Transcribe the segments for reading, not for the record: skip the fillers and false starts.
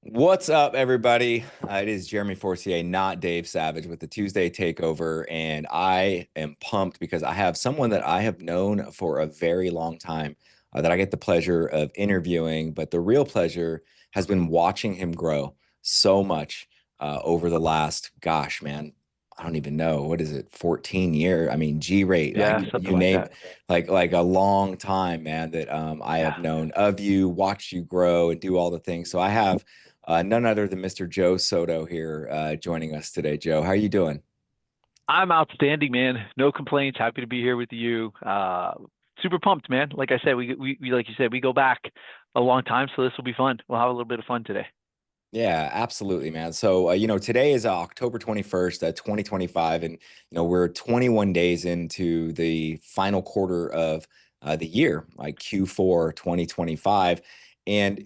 What's up, everybody? It is Jeremy Forcier, not Dave Savage, with the Tuesday Takeover, and I am pumped because I have someone that I have known for a very long time that I get the pleasure of interviewing, but the real pleasure has been watching him grow so much over the last, gosh, man, I don't even know, what is it, 14 year? I mean, G rate, like Yeah, something you like name, that. like a long time, man, that I have Yeah. known of you, watched you grow and do all the things. So I have none other than Mr. Joe Soto here joining us today. Joe, how are you doing? I'm outstanding, man. No complaints. Happy to be here with you. Super pumped, man. Like I said, we like you said, we go back a long time, so this will be fun. We'll have a little bit of fun today. Yeah, absolutely, man. So, today is October 21st, 2025, and, we're 21 days into the final quarter of the year, like Q4 2025. And,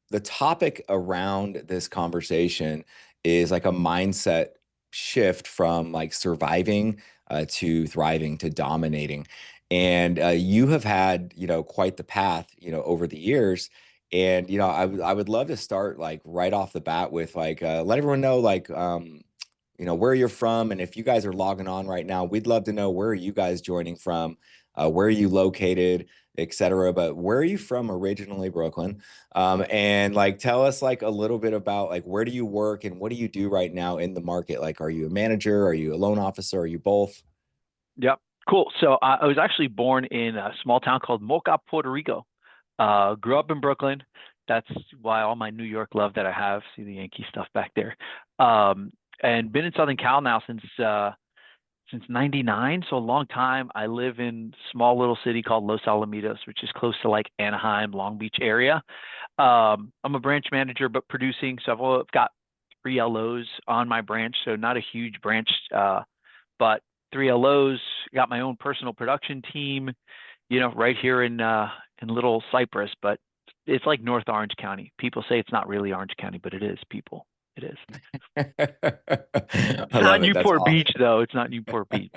the topic around this conversation is like a mindset shift from like surviving to thriving to dominating. And you have had, quite the path, over the years. And I would love to start like right off the bat with like let everyone know like where you're from, and if you guys are logging on right now, we'd love to know where are you guys joining from, where are you located, etc. But where are you from originally, Brooklyn? And like tell us like a little bit about like where do you work and what do you do right now in the market? Like, are you a manager? Are you a loan officer? Are you both? Yep. Cool. So I was actually born in a small town called Moca, Puerto Rico. Grew up in Brooklyn. That's why all my New York love that I have. See the Yankee stuff back there. And been in Southern Cal now since 99, so a long time. I live in a small little city called Los Alamitos, which is close to like Anaheim, Long Beach area. I'm a branch manager, but producing. So I've got three LOs on my branch, so not a huge branch, but three LOs. Got my own personal production team, right here in Little Cypress, but it's like North Orange County. People say it's not really Orange County, but it is, people. It is. I It's not love it. That's Newport Beach, awesome. though. It's not Newport Beach.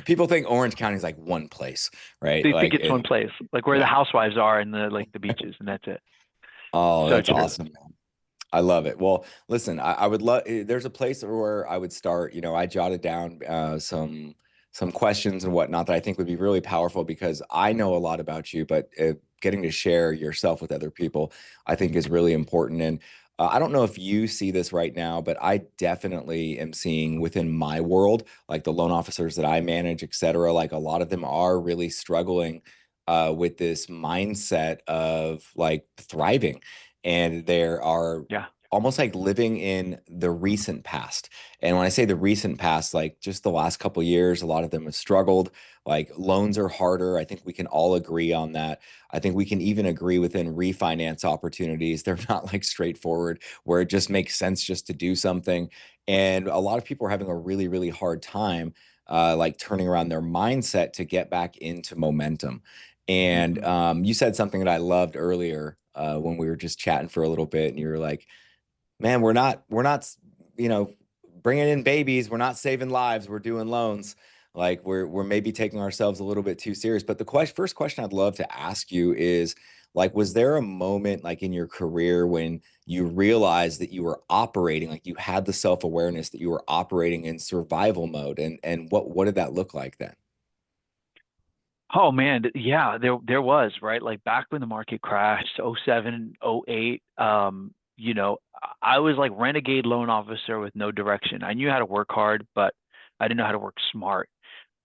People think Orange County is like one place, right? They think Like, it's one place, like where the yeah. housewives are and the beaches, and that's it. Oh, So that's true. awesome. I love it. Well, listen, I would love. There's a place where I would start. I jotted down some questions and whatnot that I think would be really powerful because I know a lot about you, but getting to share yourself with other people, I think, is really important. And I don't know if you see this right now, but I definitely am seeing within my world, like the loan officers that I manage, et cetera, like a lot of them are really struggling with this mindset of like thriving, and there are Yeah. almost like living in the recent past. And when I say the recent past, like just the last couple of years, a lot of them have struggled. Like loans are harder. I think we can all agree on that. I think we can even agree within refinance opportunities. They're not like straightforward where it just makes sense just to do something. And a lot of people are having a really, really hard time like turning around their mindset to get back into momentum. And Hmm. you said something that I loved earlier when we were just chatting for a little bit, and you were like, "Man, we're not, you know, bringing in babies. We're not saving lives. We're doing loans. Like we're maybe taking ourselves a little bit too serious." But the first question I'd love to ask you is, like, was there a moment like in your career when you realized that you were operating, like you had the self-awareness that you were operating in survival mode, and what did that look like then? Oh man, yeah, there was, right? Like back when the market crashed, '07, '08. I was like renegade loan officer with no direction. I knew how to work hard, but I didn't know how to work smart.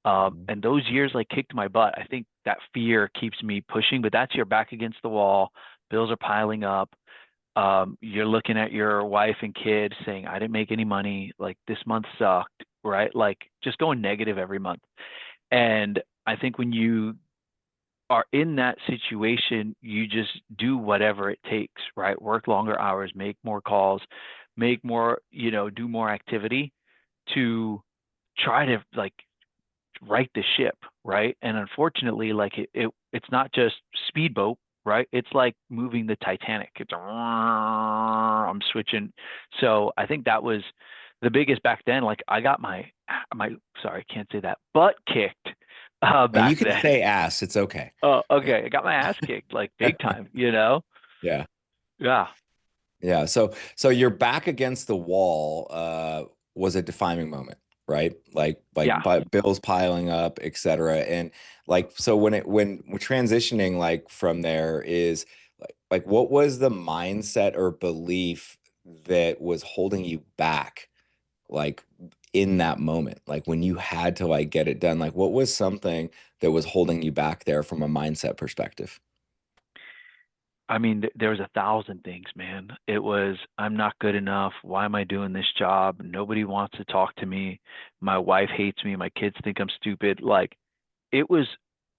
And those years like kicked my butt. I think that fear keeps me pushing, but that's your back against the wall. Bills are piling up. You're looking at your wife and kids saying, I didn't make any money. Like this month sucked, right? Like just going negative every month. And I think when you are in that situation, you just do whatever it takes, right? Work longer hours, make more calls, make more, do more activity to try to like right the ship, right? And unfortunately, like it's not just speedboat, right? It's like moving the Titanic. I'm switching. So I think that was the biggest back then. Like I got my sorry, I can't say that, butt kicked And back you can then. say ass, it's okay. Oh, okay. I got my ass kicked like big time, you know? Yeah. Yeah. Yeah. So your back against the wall was a defining moment, right? Like Yeah. but bills piling up, et cetera. And like so when we're transitioning like from there is like what was the mindset or belief that was holding you back like in that moment? Like when you had to like get it done, like what was something that was holding you back there from a mindset perspective? I mean, there was 1,000 things, man. It was, I'm not good enough. Why am I doing this job? Nobody wants to talk to me. My wife hates me. My kids think I'm stupid. Like, it was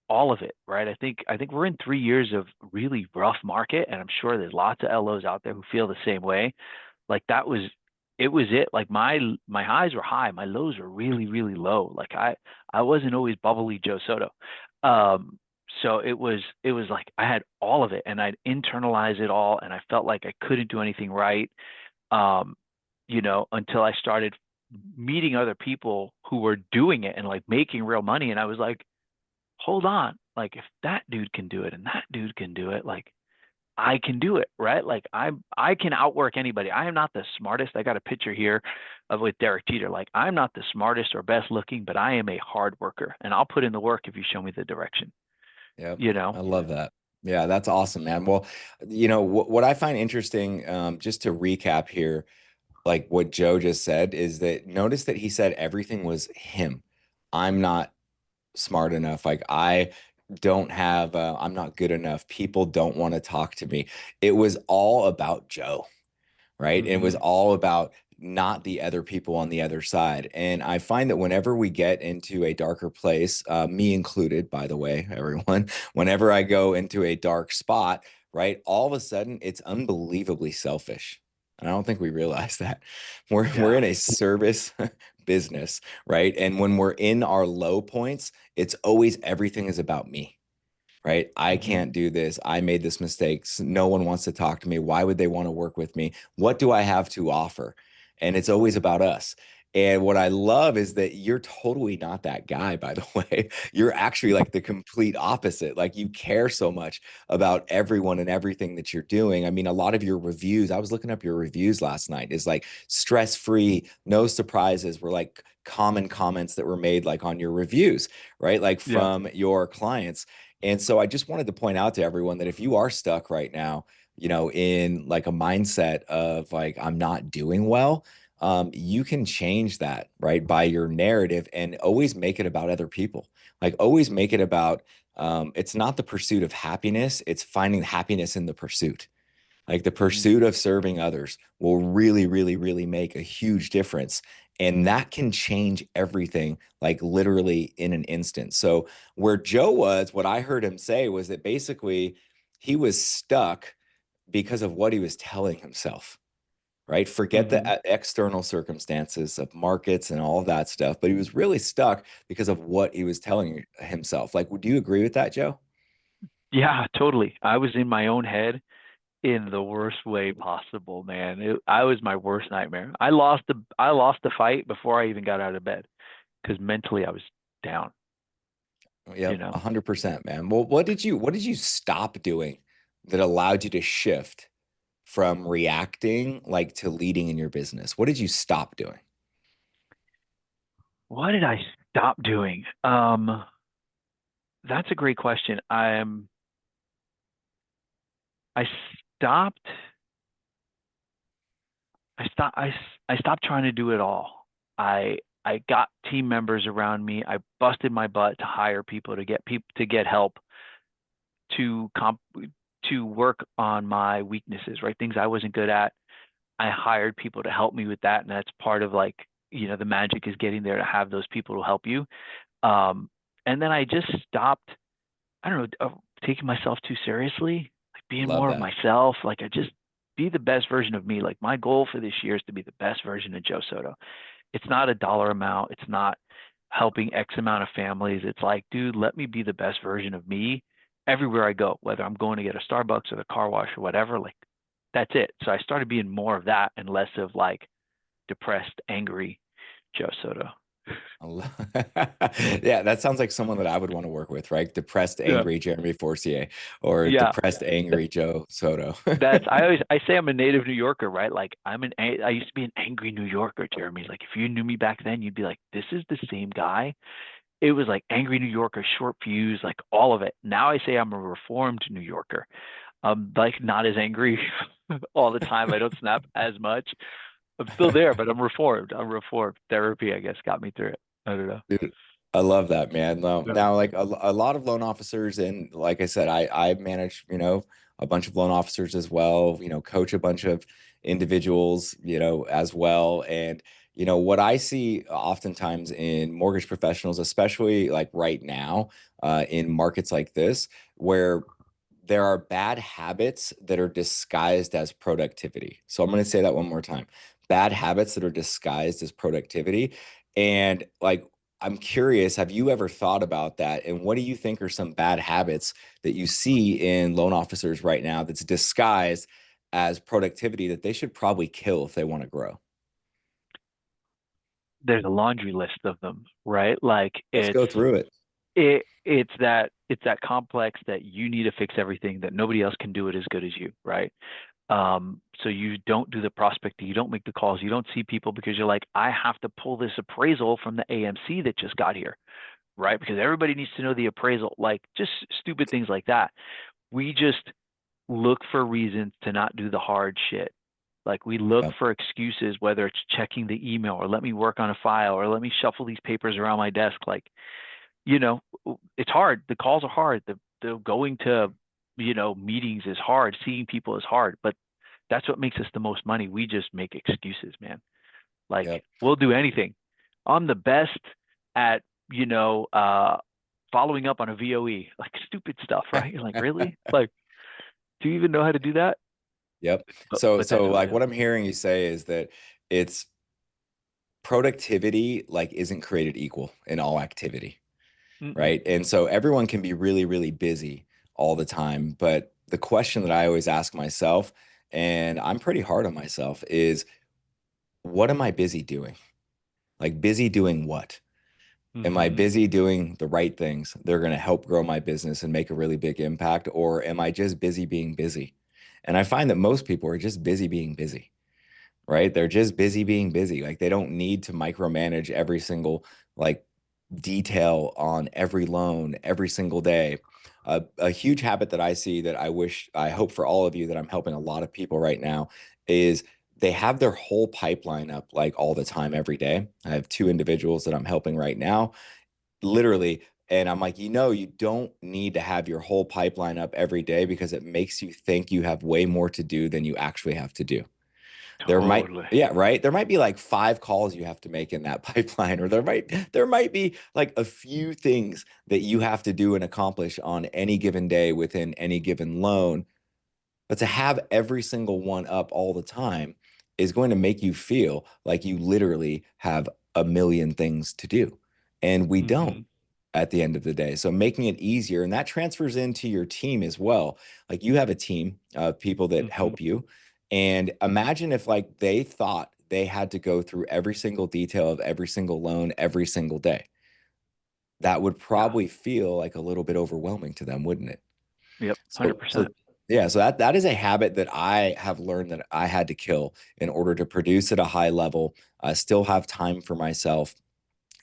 all of it, right? I think we're in 3 years of really rough market, and I'm sure there's lots of LOs out there who feel the same way. Like that was it was it. Like my highs were high, my lows were really, really low. Like I wasn't always bubbly Joe Soto. Um, so it was like I had all of it and I'd internalize it all and I felt like I couldn't do anything right. Um, until I started meeting other people who were doing it and like making real money. And I was like, hold on, like if that dude can do it and that dude can do it, like I can do it, right? Like I can outwork anybody. I am not the smartest. I got a picture here of with Derek Jeter. Like I'm not the smartest or best looking, but I am a hard worker and I'll put in the work if you show me the direction, Yeah, you know? I love that. Yeah, that's awesome, man. Well, what I find interesting, just to recap here, like what Joe just said, is that notice that he said everything was him. I'm not smart enough. Like I don't have, I'm not good enough. People don't want to talk to me. It was all about Joe, right? It was Hmm. all about not the other people on the other side. And I find that whenever we get into a darker place, me included, by the way, everyone, whenever I go into a dark spot, right, all of a sudden it's unbelievably selfish. And I don't think we realize that. We're Yeah. in a service business, right? And when we're in our low points, it's always everything is about me, right? I Hmm. can't do this. I made this mistake. No one wants to talk to me. Why would they want to work with me? What do I have to offer? And it's always about us. And what I love is that you're totally not that guy, by the way. You're actually like the complete opposite. Like you care so much about everyone and everything that you're doing. I mean, a lot of your reviews, I was looking up your reviews last night, is like stress free, no surprises were like common comments that were made like on your reviews, right? Like Yeah. from your clients. And so I just wanted to point out to everyone that if you are stuck right now, in like a mindset of like, I'm not doing well, you can change that, right? By your narrative and always make it about other people. Like, always make it about, it's not the pursuit of happiness, it's finding happiness in the pursuit. Like the Hmm. pursuit of serving others will really, really, really make a huge difference. And that can change everything, like literally in an instant. So, where Joe was, what I heard him say was that basically he was stuck because of what he was telling himself, right? Forget the Hmm. external circumstances of markets and all of that stuff, but he was really stuck because of what he was telling himself. Like, would you agree with that, Joe? Yeah, totally. I was in my own head in the worst way possible, man. I was my worst nightmare. I lost the fight before I even got out of bed because mentally I was down, you Yep, know? 100%, man. Well, what did you stop doing that allowed you to shift from reacting like to leading in your business? What did you stop doing? What did I stop doing? That's a great question. I stopped I stopped trying to do it all. I got team members around me. I busted my butt to hire people to get help to comp to work on my weaknesses, right? Things I wasn't good at. I hired people to help me with that, and that's part of like, the magic is getting there to have those people to help you. Um, and then I just stopped, I don't know, taking myself too seriously, like being Love more of that. myself. Like I just be the best version of me. Like my goal for this year is to be the best version of Joe Soto. It's not a dollar amount. It's not helping X amount of families. It's like, dude, let me be the best version of me everywhere I go, whether I'm going to get a Starbucks or the car wash or whatever. Like that's it. So I started being more of that and less of like depressed, angry Joe Soto. I lo- Yeah, that sounds like someone that I would want to work with, right? Depressed, Yeah. angry Jeremy Forcier or Yeah. depressed, angry Joe Soto. That's I say I'm a native New Yorker, right? Like I used to be an angry New Yorker, Jeremy. Like if you knew me back then, you'd be like, this is the same guy. It was like angry New Yorker, short fuse, like all of it. Now I say I'm a reformed New Yorker. I'm like not as angry all the time. I don't snap as much. I'm still there, but I'm reformed. I'm reformed. Therapy, I guess, got me through it. I don't know. Dude, I love that, man. Yeah. Now, like a lot of loan officers, and like I said, I manage, a bunch of loan officers as well, coach a bunch of individuals, as well. And, what I see oftentimes in mortgage professionals, especially like right now, in markets like this, where there are bad habits that are disguised as productivity. So I'm going to say that one more time. Bad habits that are disguised as productivity. And like, I'm curious, have you ever thought about that? And what do you think are some bad habits that you see in loan officers right now that's disguised as productivity that they should probably kill if they want to grow? There's a laundry list of them, right? Like Let's go through it. it's that complex that you need to fix everything that nobody else can do it as good as you, right? So you don't do the prospecting, you don't make the calls, you don't see people because you're like, I have to pull this appraisal from the AMC that just got here, right? Because everybody needs to know the appraisal, like just stupid things like that. We just look for reasons to not do the hard shit. Like we look Yep. for excuses, whether it's checking the email or let me work on a file or let me shuffle these papers around my desk. Like, you know, it's hard. The calls are hard. The going to, meetings is hard. Seeing people is hard, but that's what makes us the most money. We just make excuses, man. Like Yep. we'll do anything. I'm the best at, you know, uh, following up on a VOE, like stupid stuff, right? You're like, really? Like, do you even know how to do that? Yep. But So but that's so who I like am. what I'm hearing you say is that it's productivity like isn't created equal in all activity, Mm-mm. right? And so everyone can be really, really busy all the time. But the question that I always ask myself, and I'm pretty hard on myself, is what am I busy doing? Like, busy doing what? Am I Mm-hmm. busy doing the right things? They're going to help grow my business and make a really big impact. Or am I just busy being busy? And I find that most people are just busy being busy, right? They're just busy being busy. Like they don't need to micromanage every single like detail on every loan every single day. A huge habit that I see that I hope for all of you that I'm helping a lot of people right now is they have their whole pipeline up like all the time every day. I have two individuals that I'm helping right now, literally. And I'm like, you don't need to have your whole pipeline up every day because it makes you think you have way more to do than you actually have to do. There might, Totally. yeah, right. There might be like five calls you have to make in that pipeline, or there might be like a few things that you have to do and accomplish on any given day within any given loan. But to have every single one up all the time is going to make you feel like you literally have a million things to do. And we don't Mm-hmm. at the end of the day. So making it easier, and that transfers into your team as well. Like you have a team of people that Mm-hmm. help you. And imagine if like they thought they had to go through every single detail of every single loan every single day. That would Yeah. probably feel like a little bit overwhelming to them, wouldn't it? Yep. So 100%. yeah, so that is a habit that I have learned that I had to kill in order to produce at a high level, still have time for myself,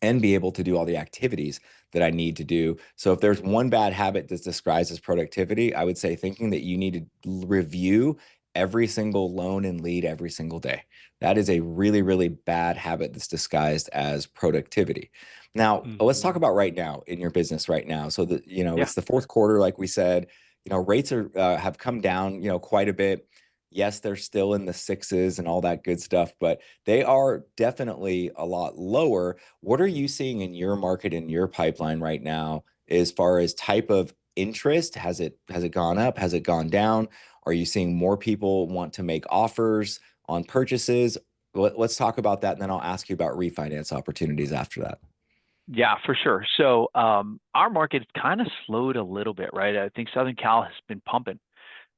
and be able to do all the activities that I need to do. So if there's one bad habit that's described as productivity, I would say thinking that you need to review every single loan and lead every single day. That is a really, really bad habit that's disguised as productivity. Now, let's talk Mm-hmm. about right now in your business right now. So that, Yeah. it's the fourth quarter, like we said, rates are have come down, quite a bit. Yes, they're still in the sixes and all that good stuff, but they are definitely a lot lower. What are you seeing in your market, in your pipeline right now, as far as type of interest? Has it gone up? Has it gone down? Are you seeing more people want to make offers on purchases? Let's talk about that, and then I'll ask you about refinance opportunities after that. Yeah, for sure. So our market kind of slowed a little bit, right? I think Southern Cal has been pumping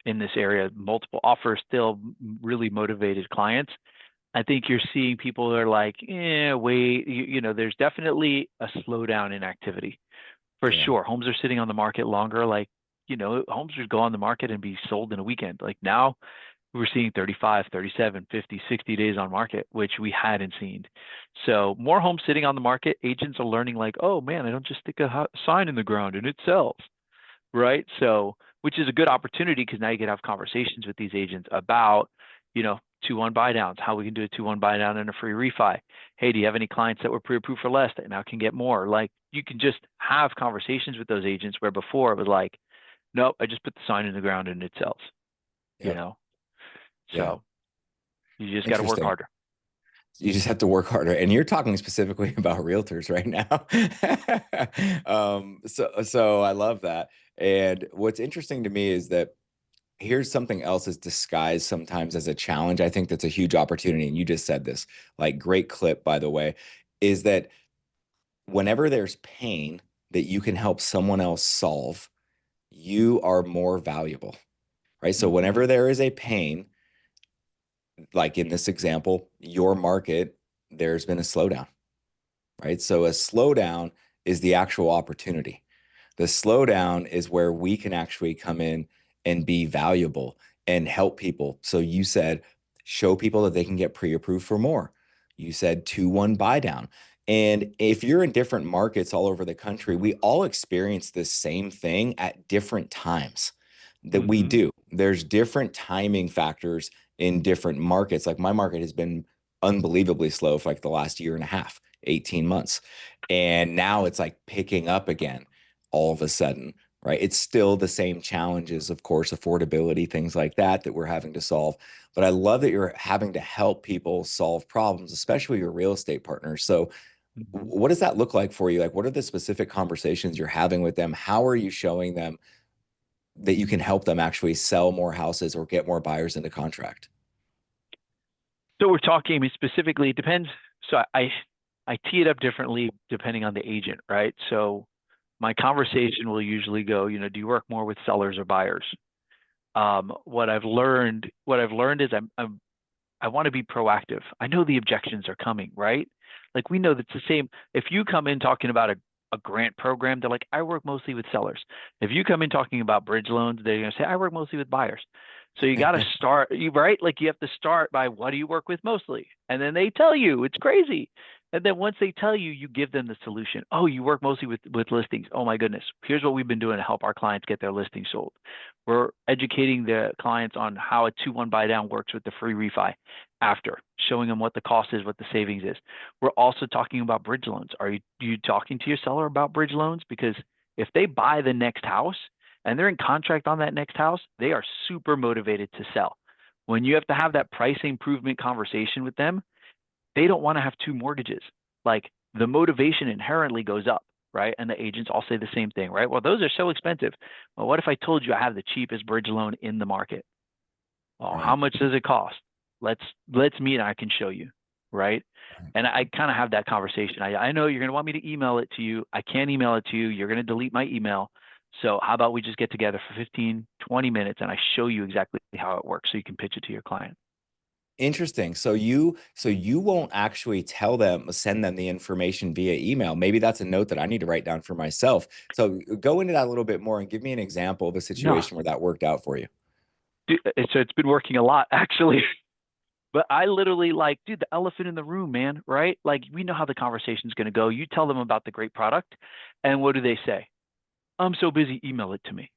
in this area, multiple offers, still really motivated clients. I think you're seeing people that are like, wait, there's definitely a slowdown in activity for Yeah. sure. Homes are sitting on the market longer. Like, homes would go on the market and be sold in a weekend. Like now we're seeing 35, 37, 50, 60 days on market, which we hadn't seen. So more homes sitting on the market. Agents are learning like, oh man, I don't just stick a sign in the ground and it sells, right? So, which is a good opportunity because now you can have conversations with these agents about, 2-1 buy downs, how we can do a 2-1 buy down and a free refi. Hey, do you have any clients that were pre-approved for less that now can get more? Like you can just have conversations with those agents where before it was like, nope, I just put the sign in the ground and it sells, you Yep. know? Yeah. So you just got to work Interesting. harder. You just have to work harder. And you're talking specifically about realtors right now. So I love that. And what's interesting to me is that here's something else that's disguised sometimes as a challenge. I think that's a huge opportunity. And you just said this, like, great clip, by the way, is that whenever there's pain that you can help someone else solve, you are more valuable, right? So Mm-hmm. whenever there is a pain, like in this example, your market, there's been a slowdown, right? So a slowdown is the actual opportunity. The slowdown is where we can actually come in and be valuable and help people. So you said, show people that they can get pre-approved for more. You said 2-1 buy down. And if you're in different markets all over the country, we all experience this same thing at different times that we Mm-hmm. do. There's different timing factors in different markets. Like my market has been unbelievably slow for like the last year and a half, 18 months. And now it's like picking up again all of a sudden, right? It's still the same challenges, of course, affordability, things like that, that we're having to solve. But I love that you're having to help people solve problems, especially your real estate partners. So, Mm-hmm. what does that look like for you? Like, what are the specific conversations you're having with them? How are you showing them that you can help them actually sell more houses or get more buyers into contract? So we're talking, I mean, specifically, it depends. So I tee it up differently depending on the agent, right? So my conversation will usually go, do you work more with sellers or buyers? What I've learned is I want to be proactive. I know the objections are coming, right? Like we know that's the same. If you come in talking about a grant program, they're like, I work mostly with sellers. If you come in talking about bridge loans, they're going to say, I work mostly with buyers. So you got to start, right? Like you have to start by what do you work with mostly? And then they tell you it's crazy. And then once they tell you, you give them the solution. Oh, you work mostly with listings. Oh my goodness. Here's what we've been doing to help our clients get their listings sold. We're educating the clients on how a 2-1 buy down works with the free refi after, showing them what the cost is, what the savings is. We're also talking about bridge loans. Are you talking to your seller about bridge loans? Because if they buy the next house and they're in contract on that next house, they are super motivated to sell. When you have to have that price improvement conversation with them, they don't want to have two mortgages. Like the motivation inherently goes up, right? And the agents all say the same thing, right? Well, those are so expensive. Well, what if I told you I have the cheapest bridge loan in the market? Well, how Right. much does it cost? Let's meet and I can show you, right? Right. And I kind of have that conversation. I know you're going to want me to email it to you. I can't email it to you. You're going to delete my email. So how about we just get together for 15, 20 minutes and I show you exactly how it works so you can pitch it to your client. Interesting. So you won't actually tell them, send them the information via email. Maybe that's a note that I need to write down for myself. So go into that a little bit more and give me an example of a No, situation where that worked out for you. dude, so it's been working a lot actually. But I literally like, dude, the elephant in the room, man, right? Like we know how the conversation's going to go. You tell them about the great product, and what do they say? I'm so busy, email it to me.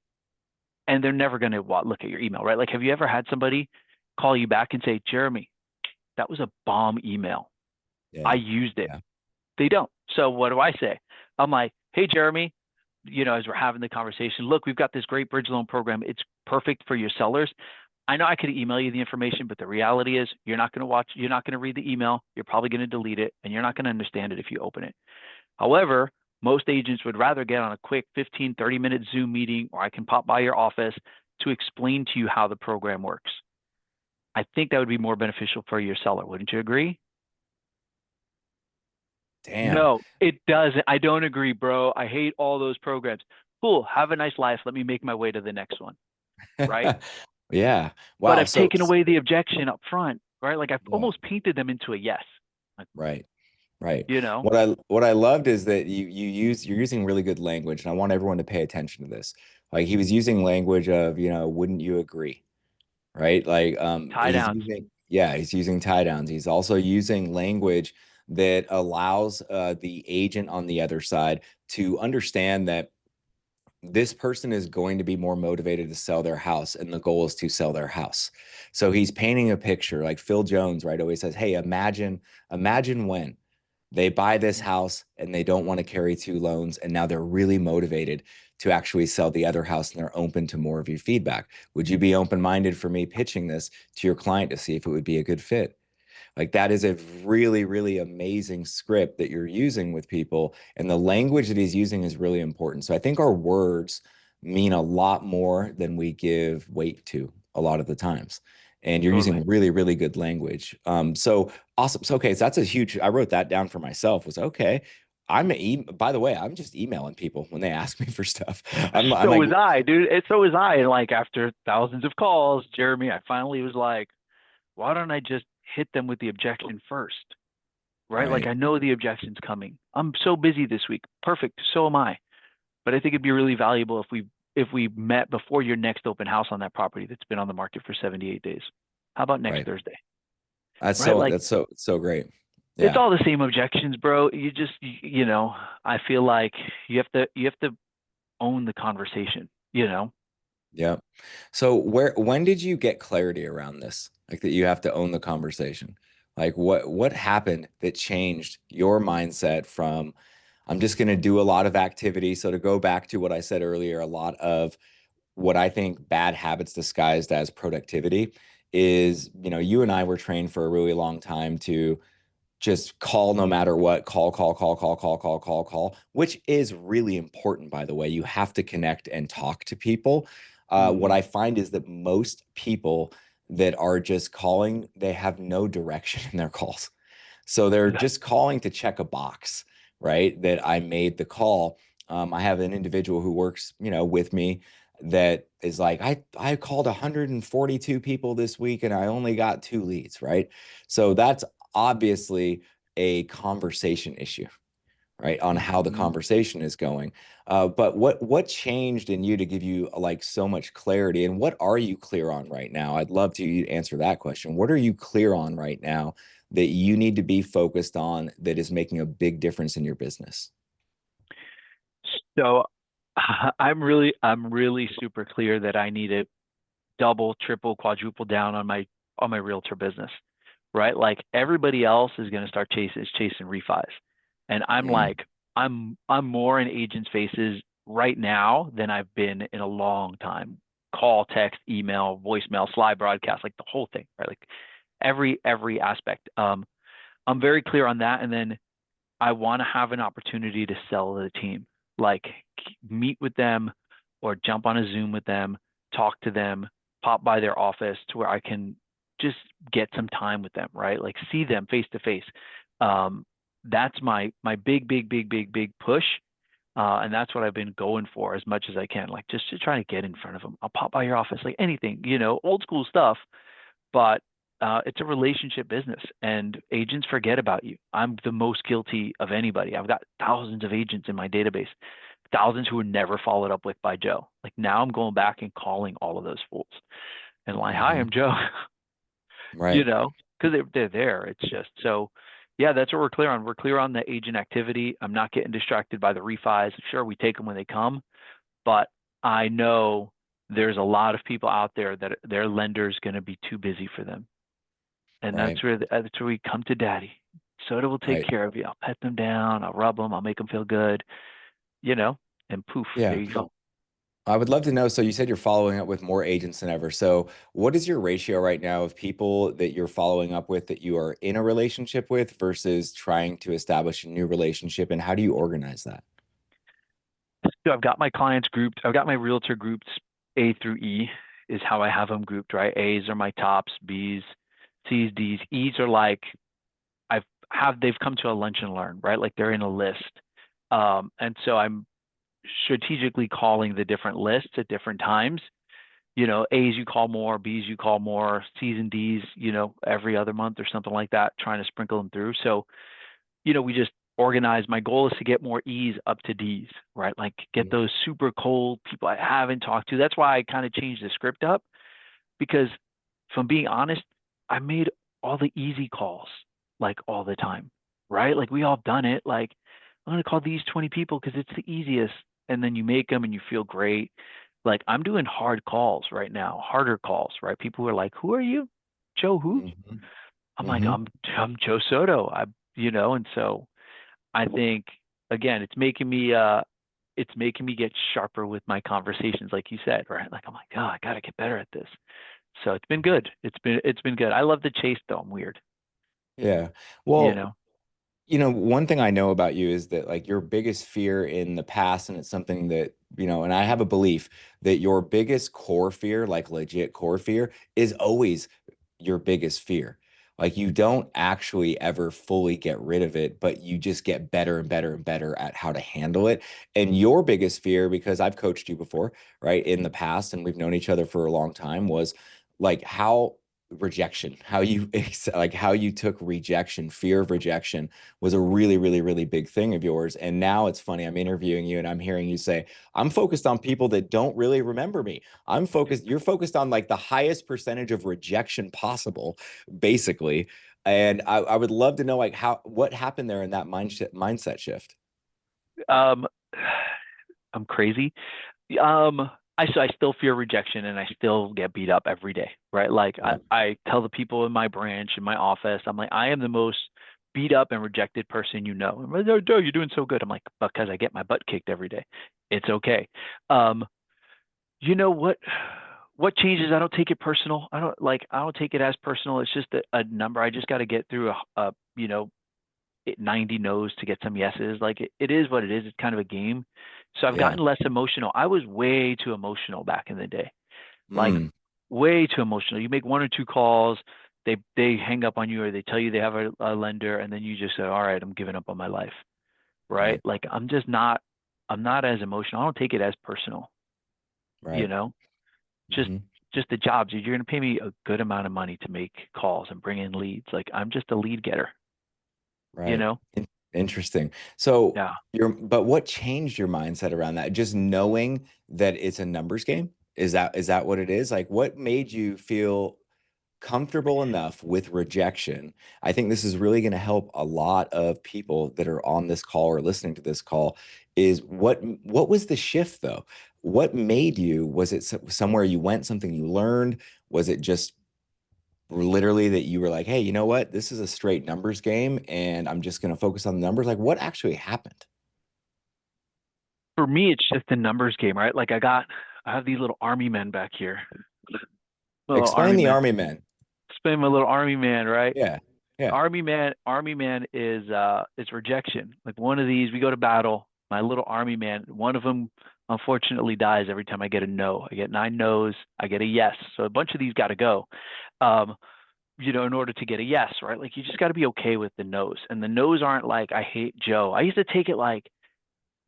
And they're never going to look at your email, right? Like, have you ever had somebody call you back and say, Jeremy, that was a bomb email. I Yeah. used it. Yeah. They don't. So what do I say? I'm like, hey, Jeremy, as we're having the conversation, look, we've got this great bridge loan program. It's perfect for your sellers. I know I could email you the information, but the reality is you're not going to read the email. You're probably going to delete it and you're not going to understand it if you open it. However, most agents would rather get on a quick 15, 30-minute Zoom meeting, or I can pop by your office to explain to you how the program works. I think that would be more beneficial for your seller. Wouldn't you agree? Damn. No, it doesn't. I don't agree, bro. I hate all those programs. Cool. Have a nice life. Let me make my way to the next one. Right. Yeah. But Wow. I've So taken away the objection up front. right? Like I've Yeah. almost painted them into a yes, like, Right. Right. you know, What I loved is that you're using really good language, and I want everyone to pay attention to this. Like he was using language of, wouldn't you agree? Right? Like tie downs. he's using tie downs. He's also using language that allows the agent on the other side to understand that this person is going to be more motivated to sell their house, and the goal is to sell their house. So he's painting a picture like Phil Jones, right? Always says, hey, imagine when they buy this house and they don't want to carry two loans, and now they're really motivated to actually sell the other house, and they're open to more of your feedback. Would you be open-minded for me pitching this to your client to see if it would be a good fit? Like that is a really, really amazing script that you're using with people. And the language that he's using is really important. So I think our words mean a lot more than we give weight to a lot of the times. And you're Totally. using really, really good language. So awesome. So, okay. So that's a huge, I wrote that down for myself was okay. By the way, I'm just emailing people when they ask me for stuff. I'm So like, was I, dude. So was I. And like after thousands of calls, Jeremy, I finally was like, why don't I just hit them with the objection first? Right? Like right, I know the objection's coming. I'm so busy this week. Perfect. So am I. But I think it'd be really valuable if we met before your next open house on that property that's been on the market for 78 days. How about next right. Thursday? Right? Like That's so great. it's Yeah. all the same objections, bro. You just you know, I feel like you have to own the conversation, you know? Yeah. So when did you get clarity around this? Like that you have to own the conversation. Like what happened that changed your mindset from I'm just going to do a lot of activity. So to go back to what I said earlier, a lot of what I think bad habits disguised as productivity is, you and I were trained for a really long time to just call no matter what, call, which is really important, by the way. You have to connect and talk to people. What Mm-hmm. I find is that most people that are just calling, they have no direction in their calls. So they're just calling to check a box, right? That I made the call. I have an individual who works, with me that is like, I called 142 people this week and I only got two leads, right? So that's obviously a conversation issue, right? On how the Mm-hmm. conversation is going. But what changed in you to give you like so much clarity, and what are you clear on right now? I'd love to answer that question. What are you clear on right now that you need to be focused on that is making a big difference in your business? So I'm really super clear that I need to double, triple, quadruple down on my realtor business, right? Like everybody else is going to start chasing refis, and I'm Mm, like I'm more in agents' faces right now than I've been in a long time. Call, text, email, voicemail, slide broadcast, like the whole thing, right? Like every aspect. I'm very clear on that, and then I want to have an opportunity to sell the team, like meet with them or jump on a Zoom with them, talk to them, pop by their office to where I can just get some time with them, right? Like see them face to face. That's my big push, and that's what I've been going for as much as I can, like just to try to get in front of them. I'll pop by your office, like anything, old school stuff, but it's a relationship business and agents forget about you. I'm the most guilty of anybody. I've got thousands of agents in my database, thousands who were never followed up with by Joe. Like now I'm going back and calling all of those fools and like, hi, hmm I'm Joe, Right, because they're there. It's just so, yeah, that's what we're clear on. We're clear on the agent activity. I'm not getting distracted by the refis. Sure, we take them when they come, but I know there's a lot of people out there that their lender's going to be too busy for them, and right, that's where we come to daddy. Soda will take right. care of you. I'll pet them down. I'll rub them. I'll make them feel good, you know, and poof, there Yeah. you go. I would love to know. So you said you're following up with more agents than ever. So what is your ratio right now of people that you're following up with that you are in a relationship with versus trying to establish a new relationship? And how do you organize that? So I've got my clients grouped. I've got my realtor groups A through E is how I have them grouped, right? A's are my tops, B's, C's, D's. E's are like they've come to a lunch and learn, right? Like they're in a list. And so I'm strategically calling the different lists at different times A's you call more, B's you call more, C's and D's, every other month or something like that, trying to sprinkle them through. So, we just organize. My goal is to get more E's up to D's, right? Like get Mhm. those super cold people I haven't talked to. That's why I kind of changed the script up because if I'm being honest, I made all the easy calls like all the time, right? Like we all done it. Like I'm gonna call these 20 people because it's the easiest, and then you make them and you feel great. Like I'm doing hard calls right now, harder calls, right? People who are like, "Who are you, Joe? Who?" Mhm. I'm like, Mhm. I'm Joe Soto. And so I think again, it's making me get sharper with my conversations, like you said, right? Like I'm like, oh, I gotta get better at this. So it's been good. It's been good. I love the chase though. I'm weird, Yeah. you Well, know. one thing I know about you is that like your biggest fear in the past, and it's something that, and I have a belief that your biggest core fear, like legit core fear, is always your biggest fear. Like you don't actually ever fully get rid of it, but you just get better and better and better at how to handle it. And your biggest fear, because I've coached you before, right, in the past, and we've known each other for a long time, was like how rejection, how you like how you took rejection, fear of rejection was a really, really, really big thing of yours. And now it's funny, I'm interviewing you and I'm hearing you say, I'm focused on people that don't really remember me. You're focused on like the highest percentage of rejection possible, basically. And I would love to know like what happened there in that mindset shift. Um, I'm crazy. Um, I still fear rejection and I still get beat up every day, right? Like Yeah. I tell the people in my branch, in my office, I'm like, I am the most beat up and rejected person you know. I'm like, oh, Joe, you're doing so good. I'm like, because I get my butt kicked every day. It's okay. Um, you know what changes? I don't take it personal. I don't take it as personal. It's just a number. I just got to get through 90 no's to get some yeses. Like it is what it is. It's kind of a game. So I've Yeah. gotten less emotional. I was way too emotional back in the day. Like Mm, way too emotional. You make one or two calls, they hang up on you or they tell you they have a lender and then you just say, "All right, I'm giving up on my life." Right? right. Like I'm not as emotional. I don't take it as personal, you Right. know? Just Hmm. just the jobs. You're going to pay me a good amount of money to make calls and bring in leads. Like I'm just a lead getter, you Right. know? Interesting. So Yeah. but what changed your mindset around that? Just knowing that it's a numbers game? Is that what it is? Like what made you feel comfortable enough with rejection? I think this is really going to help a lot of people that are on this call or listening to this call. Is what was the shift though? What made you, was it somewhere you went, something you learned? Was it just literally that you were like, hey, you know what? This is a straight numbers game and I'm just going to focus on the numbers. Like what actually happened? For me, it's just a numbers game, right? Like I have these little army men back here. Little Explain army the men. army men. Spin my little army man, right? Yeah. Yeah. Army man is rejection. Like one of these, we go to battle. My little army man, one of them unfortunately dies every time I get a no. I get 9 no's, I get a yes. So a bunch of these got to go. Um, in order to get a yes, right? Like you just got to be okay with the no's. And the no's aren't like I hate Joe. I used to take it like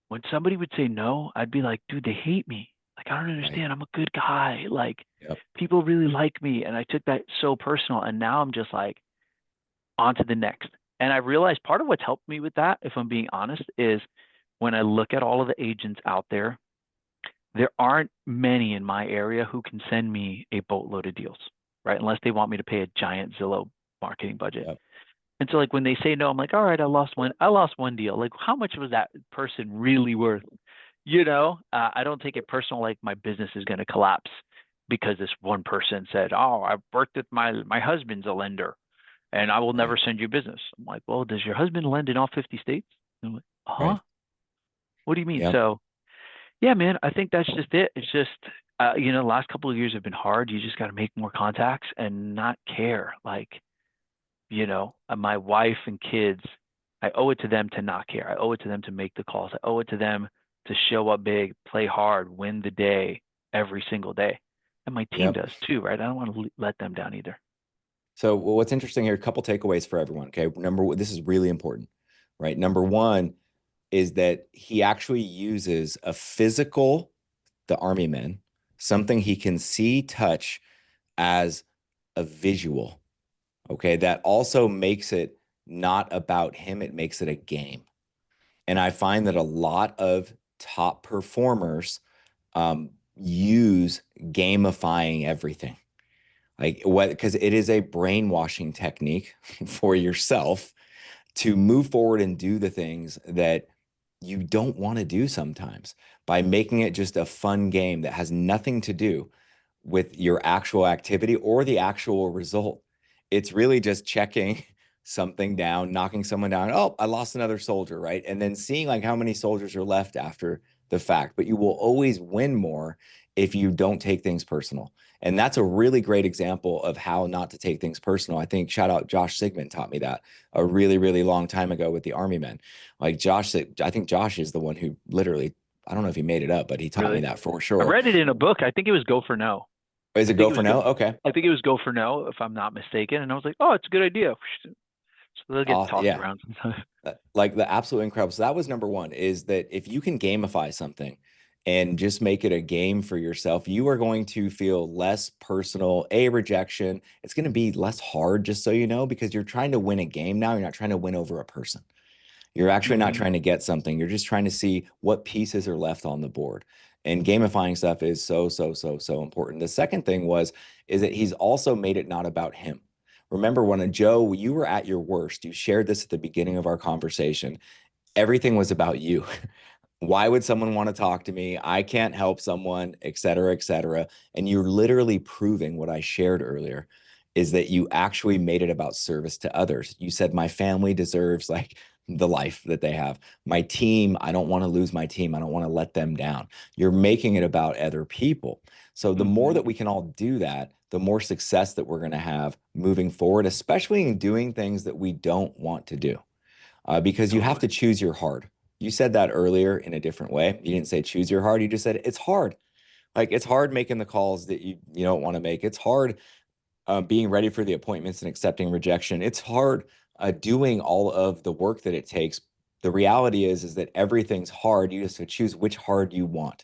when somebody would say no, I'd be like, dude, they hate me. Like I don't Right. understand. I'm a good guy. Like Yep. people really like me, and I took that so personal. And now I'm just like on to the next. And I realized part of what's helped me with that, if I'm being honest, is when I look at all of the agents out there, there aren't many in my area who can send me a boatload of deals, right? Unless they want me to pay a giant Zillow marketing budget. Yep. And so like when they say no, I'm like, all right, I lost one deal. Like how much was that person really worth? I don't take it personal like my business is going to collapse because this one person said, "Oh, I've worked with my husband's a lender and I will never Right. send you business." I'm like, "Well, does your husband lend in all 50 states?" I'm like, "Huh? Right. What do you mean?" Yep. So, yeah, man, I think that's just it. It's just the last couple of years have been hard. You just got to make more contacts and not care. Like, my wife and kids, I owe it to them to not care. I owe it to them to make the calls. I owe it to them to show up big, play hard, win the day every single day. And my team Yep. does too, right? I don't want to let them down either. So what's interesting here, a couple takeaways for everyone. Okay. This is really important, right? Number one is that he actually uses a physical, the army men, something he can see, touch as a visual. Okay. That also makes it not about him, it makes it a game. And I find that a lot of top performers use gamifying everything. Like what, because it is a brainwashing technique for yourself to move forward and do the things that you don't want to do sometimes by making it just a fun game that has nothing to do with your actual activity or the actual result. It's really just checking something down, knocking someone down. Oh, I lost another soldier, right? And then seeing like how many soldiers are left after the fact. But you will always win more if you don't take things personal. And that's a really great example of how not to take things personal. I think shout out Josh Sigmund taught me that a really, really long time ago with the Army men. Like Josh, I think Josh is the one who literally, I don't know if he made it up, but he taught me Really? that for I sure. read it in a book. I think it was Go for No. Is I it think go it was for go. no? Okay. I think it was Go for No, if I'm not mistaken. And I was like, oh, it's a good idea. So they'll get tossed Yeah. around sometimes. Like the absolute incredible. So that was number one is that if you can gamify something and just make it a game for yourself, you are going to feel less personal, a rejection. It's going to be less hard, just so you know, because you're trying to win a game now. You're not trying to win over a person. You're actually not Mm-hmm. trying to get something. You're just trying to see what pieces are left on the board. And gamifying stuff is so, so, so, so important. The second thing is that he's also made it not about him. Remember when Joe, you were at your worst, you shared this at the beginning of our conversation. Everything was about you. Why would someone want to talk to me? I can't help someone, et cetera, et cetera. And you're literally proving what I shared earlier is that you actually made it about service to others. You said, my family deserves like the life that they have. My team, I don't want to lose my team. I don't want to let them down. You're making it about other people. So the more Mm-hmm. that we can all do that, the more success that we're going to have moving forward, especially in doing things that we don't want to do because you have Totally. to choose your hard. You said that earlier in a different way. You didn't say choose your hard. You just said it's hard. Like it's hard making the calls that you don't want to make. It's hard being ready for the appointments and accepting rejection. It's hard doing all of the work that it takes. The reality is that everything's hard. You just have to choose which hard you want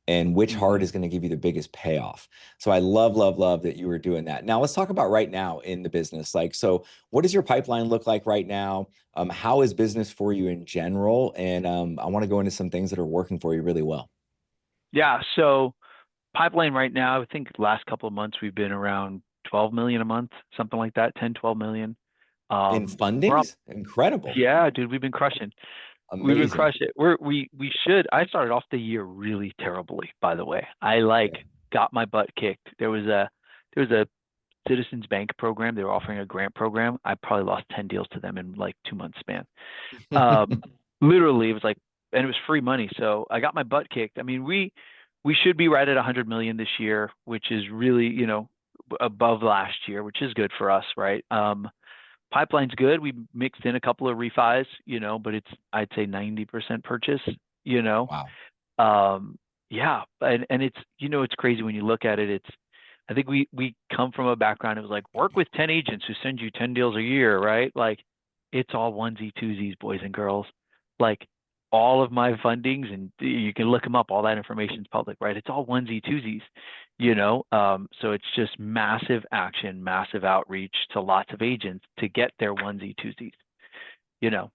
and which Mm-hmm. hard is going to give you the biggest payoff. So I love, love, love that you were doing that. Now let's talk about right now in the business. Like, so what does your pipeline look like right now? How is business for you in general? And I want to go into some things that are working for you really well. Yeah. So pipeline right now, I think the last couple of months we've been around 12 million a month, something like that, 10, 12 million. In We're up. fundings, incredible, Yeah, dude, we've been crushing. We've been amazing. crushing it. We should. I started off the year really terribly, by the way. I like Yeah. got my butt kicked. There was a Citizens Bank program. They were offering a grant program. I probably lost 10 deals to them in like 2 months span. Um, Literally, it was like, and it was free money. So I got my butt kicked. I mean, we should be right at 100 million this year, which is really, above last year, which is good for us, right? Pipeline's good. We mixed in a couple of refis, but it's I'd say 90% purchase, you know. Wow. Um, yeah, and it's it's crazy when you look at it. It's I think we come from a background. It was like work with 10 agents who send you 10 deals a year, right? Like it's all onesie twosies, boys and girls. Like all of my fundings, and you can look them up. All that information is public, right? It's all onesie twosies, So it's just massive action, massive outreach to lots of agents to get their onesie twosies. You know,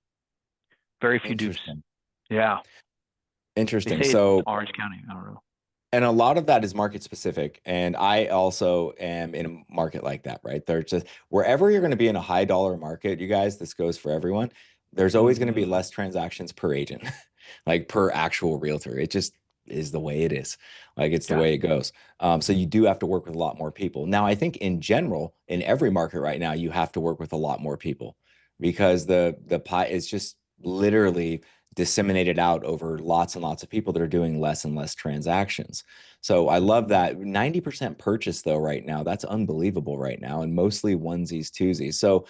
very few dupes. Interesting. Yeah, they Interesting. say it's So Orange County. I don't know. and a lot of that is market specific. And I also am in a market like that, right? There's just wherever you're going to be in a high dollar market, you guys, this goes for everyone. There's always going to Mm-hmm. be less transactions per agent, like per actual realtor. It just is the way it is. Like it's the Yeah. way it goes. So you do have to work with a lot more people. Now, I think in general, in every market right now, you have to work with a lot more people because the pie is just literally disseminated out over lots and lots of people that are doing less and less transactions. So I love Mm-hmm. that 90% purchase though right now. That's unbelievable right now, and mostly onesies, twosies. So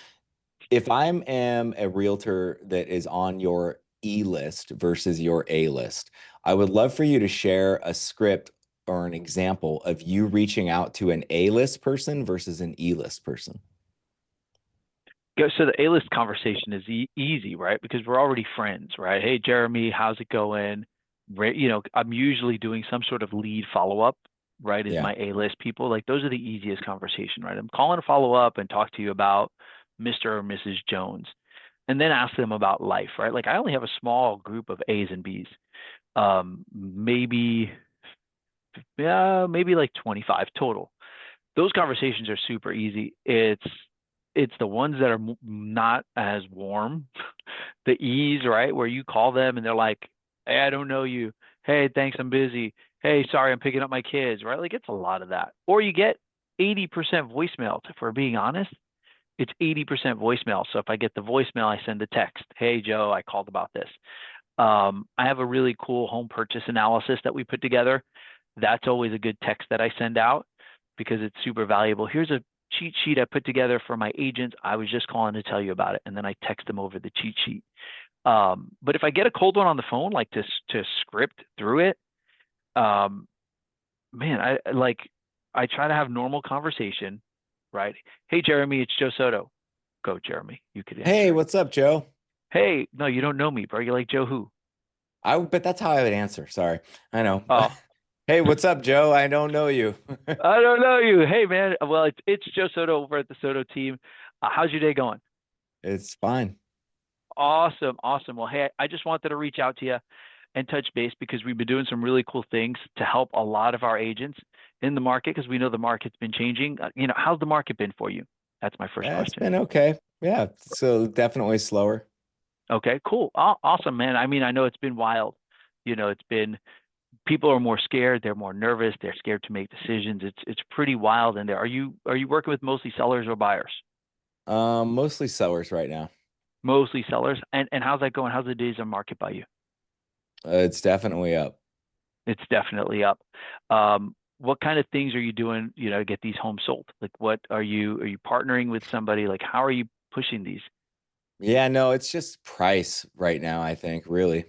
if I am a realtor that is on your E list versus your A list, I would love for you to share a script or an example of you reaching out to an A list person versus an E list person. So the A-list conversation is easy, right? Because we're already friends, right? Hey, Jeremy, how's it going? I'm usually doing some sort of lead follow-up. right, is Yeah. my A-list people. Like those are the easiest conversation, right? I'm calling to follow up and talk to you about Mr. or Mrs. Jones, and then ask them about life, right? Like I only have a small group of A's and B's, maybe, yeah, maybe like 25 total. Those conversations are super easy. It's the ones that are not as warm, the ease, right? Where you call them and they're like, "Hey, I don't know you. Hey, thanks, I'm busy. Hey, sorry, I'm picking up my kids," right? Like it's a lot of that. Or you get 80% voicemail. If we're being honest, it's 80% voicemail. So if I get the voicemail, I send a text. "Hey, Joe, I called about this." I have a really cool home purchase analysis that we put together. That's always a good text that I send out because it's super valuable. Here's a cheat sheet I put together for my agents. I was just calling to tell you about it. And then I text them over the cheat sheet. But if I get a cold one on the phone, like to script through it, um, man, I try to have normal conversation, right? "Hey, Jeremy, it's Joe Soto." Go, Jeremy. You could Hey, answer it. what's up, Joe? "Hey, no, you don't know me, bro. You're like Joe who?" But that's how I would answer. Sorry. I know. Oh, Hey, what's up, Joe? I don't know you. I don't know you. Hey, man. Well, it's Joe Soto over at the Soto team. How's your day going? It's fine. Awesome, awesome. Well, hey, I just wanted to reach out to you and touch base because we've been doing some really cool things to help a lot of our agents in the market because we know the market's been changing. How's the market been for you? That's my first It's question. been okay. Yeah, so definitely slower. Okay, cool. Awesome, man. I mean, I know it's been wild. It's been people are more scared, they're more nervous, they're scared to make decisions. It's pretty wild in there. Are you working with mostly sellers or buyers? Mostly sellers right now. Mostly sellers. And how's that going? How's the days on market by you? It's definitely up. It's definitely up. What kind of things are you doing, to get these homes sold? Like what are you partnering with somebody? Like how are you pushing these? Yeah, no, it's just price right now, I think, really.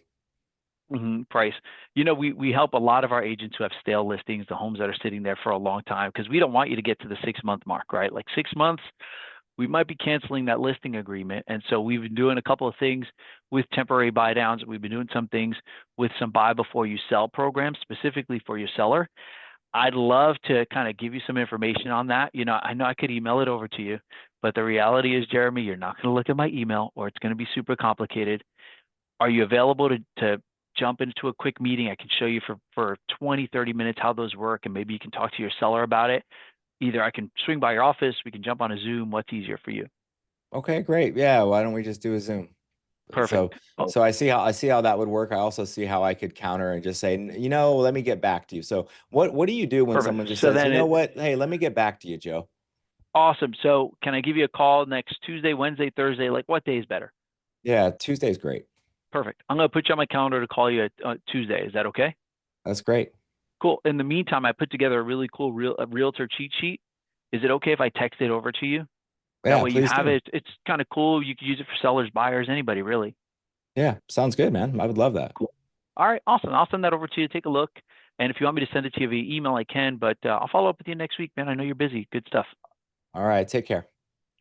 Price. We help a lot of our agents who have stale listings, the homes that are sitting there for a long time, because we don't want you to get to the 6 month mark, right? Like 6 months, we might be canceling that listing agreement. And so we've been doing a couple of things with temporary buy downs. We've been doing some things with some buy before you sell programs specifically for your seller. I'd love to kind of give you some information on that. I know I could email it over to you, but the reality is, Jeremy, you're not going to look at my email or it's going to be super complicated. Are you available to jump into a quick meeting? I can show you for 20, 30 minutes how those work, and maybe you can talk to your seller about it. Either I can swing by your office, we can jump on a Zoom. What's easier for you? Okay, great. Yeah, why don't we just do a Zoom? So Perfect. Oh, so I see how that would work. I also see how I could counter and just say, let me get back to you." So what do you do when perfect. someone just So says, "You then know it what? Hey, let me get back to you, Joe." awesome. So can I give you a call next Tuesday, Wednesday, Thursday? Like what day is better? Yeah, Tuesday's great. Perfect. I'm going to put you on my calendar to call you Tuesday. Is that okay? That's great. Cool. In the meantime, I put together a really cool realtor cheat sheet. Is it okay if I text it over to you? That Yeah, way you please have do. it. It's kind of cool. You can use it for sellers, buyers, anybody really. Yeah, sounds good, man. I would love that. Cool. All right, awesome. I'll send that over to you. Take a look. And if you want me to send it to you via email, I can, but I'll follow up with you next week, man. I know you're busy. Good stuff. All right, take care.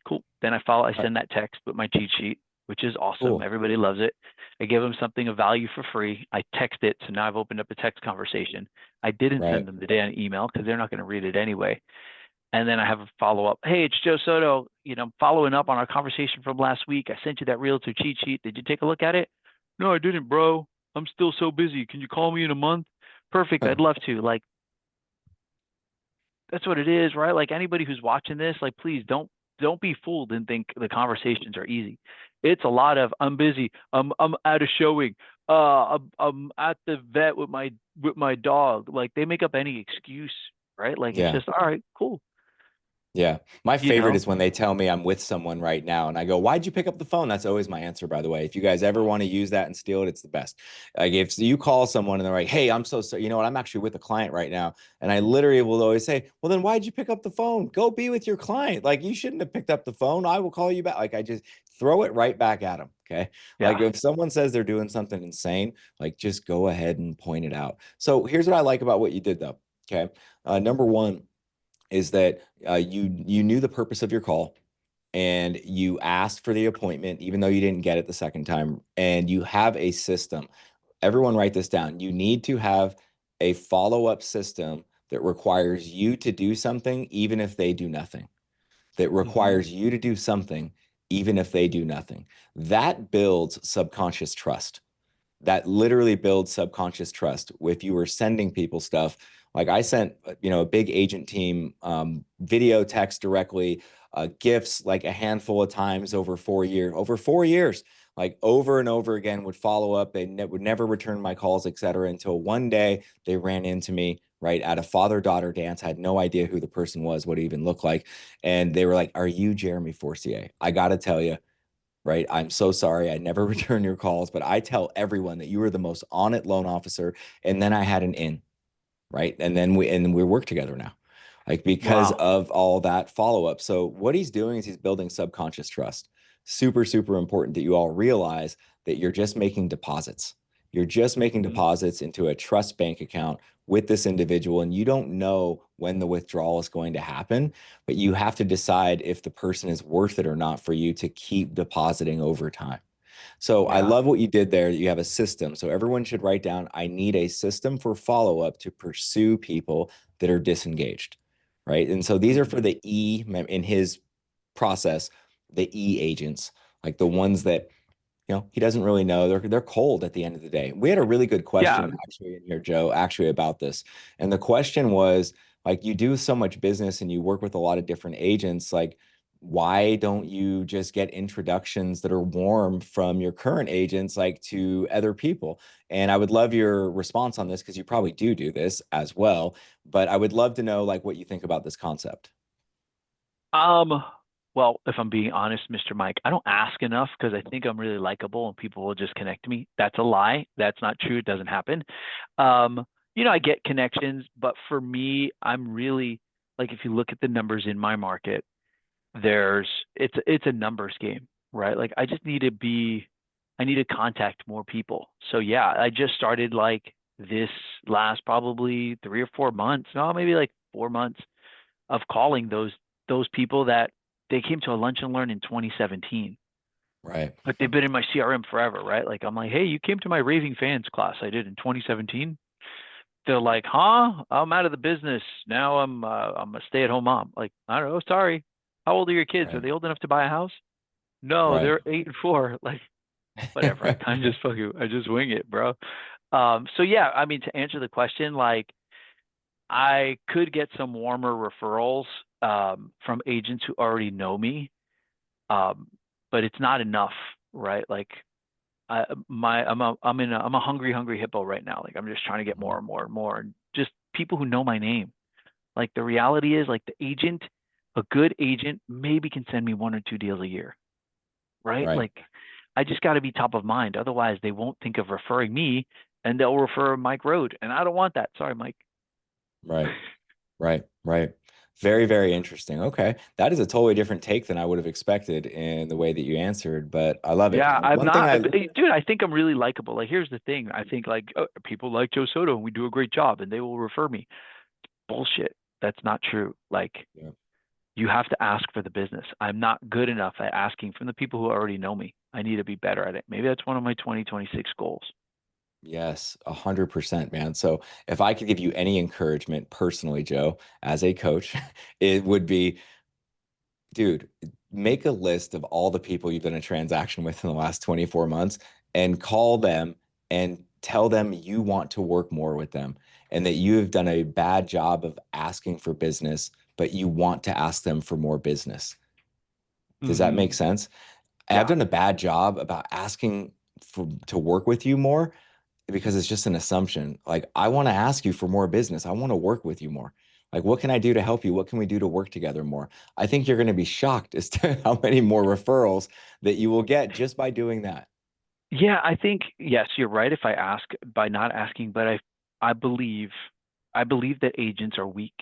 Cool. Then I All right, send that text with my cheat sheet, which is awesome. cool. Everybody loves it. I give them something of value for free. I text it. So now I've opened up a text conversation. I didn't Right. send them today on email because they're not going to read it anyway. And then I have a follow up. "Hey, it's Joe Soto. Following up on our conversation from last week. I sent you that realtor cheat sheet. Did you take a look at it?" "No, I didn't, bro. I'm still so busy. Can you call me in a month?" "Perfect. I'd love to." Like, that's what it is, right? Like anybody who's watching this, like please don't be fooled and think the conversations are easy. It's a lot of "I'm busy. I'm at a showing. I'm at the vet with my dog." Like they make up any excuse, right? Like it's Yeah. just all right, cool. Yeah. My You favorite know, is when they tell me I'm with someone right now and I go, "Why'd you pick up the phone?" That's always my answer, by the way. If you guys ever want to use that and steal it, it's the best. Like if you call someone and they're like, "Hey, I'm so sorry. You know what? I'm actually with a client right now." And I literally will always say, "Well, then why'd you pick up the phone? Go be with your client. Like you shouldn't have picked up the phone. I will call you back." Like I just throw it right back at them. Okay. Like yeah. if someone says they're doing something insane, like just go ahead and point it out. So here's what I like about what you did though. Okay. Number one is that you knew the purpose of your call and you asked for the appointment even though you didn't get it the second time, and you have a system. Everyone write this down. You need to have a follow-up system that requires you to do something, even if they do nothing, that Mm-hmm. requires you to do something, even if they do nothing. That builds subconscious trust. That literally builds subconscious trust. If you were sending people stuff, like I sent, a big agent team video, text directly, gifts like a handful of times over 4 years, like over and over again, would follow up. They would never return my calls, et cetera, until one day they ran into me right at a father-daughter dance. I had no idea who the person was, what it even looked like. And they were like, "Are you Jeremy Forcier? I got to tell you, right? I'm so sorry. I never return your calls, but I tell everyone that you were the most on it loan officer." And then I had an in, right? And we work together now, like because Wow. of all that follow up. So what he's doing is he's building subconscious trust. Super, super important that you all realize that you're just making deposits. You're just making Mm-hmm. deposits into a trust bank account with this individual, and you don't know when the withdrawal is going to happen, but you have to decide if the person is worth it or not for you to keep depositing over time. So I Yeah. love what you did there. You have a system. So everyone should write down, I need a system for follow up to pursue people that are disengaged. Right. And so these are Mm-hmm. for the in his process, the E agents, like the ones that he doesn't really know. They're cold at the end of the day. We had a really good Yeah. question actually in here, Joe, actually about this. And the question was like, you do so much business and you work with a lot of different agents. Like, why don't you just get introductions that are warm from your current agents, like to other people? And I would love your response on this because you probably do this as well. But I would love to know like what you think about this concept. Um, well, if I'm being honest, Mr. Mike, I don't ask enough because I think I'm really likable and people will just connect to me. That's a lie. That's not true. It doesn't happen. Um, I get connections, but for me, I'm really like if you look at the numbers in my market, it's a numbers game, right? Like I need to contact more people. So yeah, I just started like this last probably 3 or 4 months, no, maybe like 4 months of calling those people that they came to a lunch and learn in 2017, Right. but they've been in my CRM forever, right? Like I'm like, hey, you came to my raving fans class I did in 2017. They're like, huh? I'm out of the business now. I'm a stay-at-home mom. Like I don't know. Sorry. How old are your kids? Are Right. they old enough to buy a house? No, Right. they're 8 and 4. Like whatever. I just wing it, bro. So yeah, I mean to answer the question, like I could get some warmer referrals from agents who already know me, um, but it's not enough, right? Like I'm a hungry hippo right now. Like I'm just trying to get more and more and more, and just people who know my name. Like the reality is, like a good agent maybe can send me 1 or 2 deals a year, right? Right. Like I just got to be top of mind. Otherwise, they won't think of referring me, and they'll refer Mike Road, and I don't want that. Sorry, Mike. Right. Right, right. Very, very interesting. Okay. That is a totally different take than I would have expected in the way that you answered, but I love it. Yeah, I'm One thing not, I, dude. I think I'm really likable. Like, here's the thing. I think like people like Joe Soto, and we do a great job, and they will refer me. Bullshit. That's not true. Like, yeah, you have to ask for the business. I'm not good enough at asking from the people who already know me. I need to be better at it. Maybe that's one of my 2026 goals. yes, 100%, man. So if I could give you any encouragement personally, Joe, as a coach, it would be, dude, make a list of all the people you've done a transaction with in the last 24 months and call them and tell them you want to work more with them and that you have done a bad job of asking for business, but you want to ask them for more business. Does that Hmm. make sense? I've Yeah. done a bad job about asking to work with you more because it's just an assumption. Like, I want to ask you for more business. I want to work with you more. Like, what can I do to help you? What can we do to work together more? I think you're going to be shocked as to how many more referrals that you will get just by doing that. Yeah, I think yes, you're right if I ask by not asking, but I believe that agents are weak.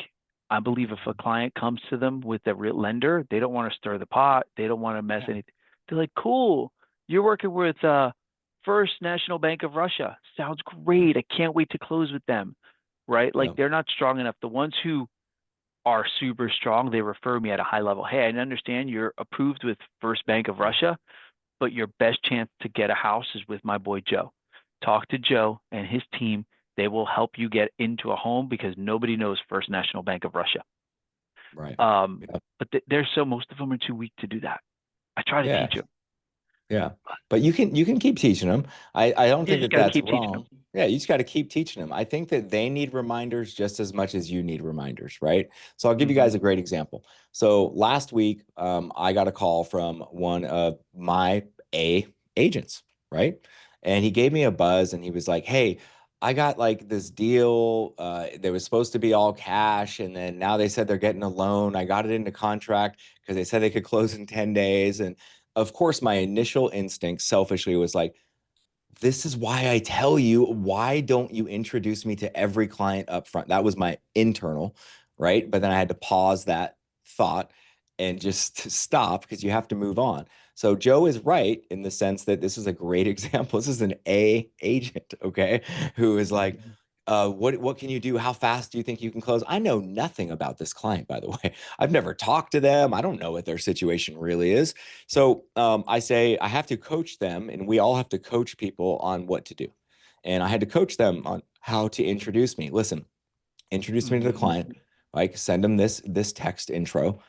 I believe if a client comes to them with a real lender, they don't want to stir the pot, they don't want to mess Yeah. anything. They're like, "Cool. You're working with First National Bank of Russia. Sounds Yeah. great. I can't wait to close with them." Right? Like Yeah. they're not strong enough. The ones who are super strong, they refer me at a high level. Hey, I understand you're approved with First Bank of Yeah. Russia, but your best chance to get a house is with my boy Joe. Talk to Joe and his team. They will help you get into a home because nobody knows First National Bank of Russia. Right. Yeah. But they're so most of them are too weak to do that. I try to Yeah. teach them. Yeah. But you can keep teaching them. I don't You think just that got to that's keep teaching them. wrong. Yeah, you just got to keep teaching them. I think that they need reminders just as much as you need reminders, right? So I'll give you Mm-hmm. guys a great example. So last week, I got a call from one of my agents, right? And he gave me a buzz and he was like, "Hey, I got like this deal. That was supposed to be all cash, and then now they said they're getting a loan. I got it into contract because they said they could close in 10 days." And of course, my initial instinct selfishly was like, this is why I tell you, why don't you introduce me to every client up front? That was my internal, right? But then I had to pause that thought and just stop because you have to move on. So Joe is right in the sense that this is a great example. This is an A agent, okay, who is like, Mm-hmm. what can you do? How fast do you think you can close? I know nothing about this client, by the way. I've never talked to them. I don't know what their situation really is. So I say I have to coach them, and we all have to coach people on what to do. And I had to coach them on how to introduce me. Listen, introduce me to the Mm-hmm. client, like send them this text intro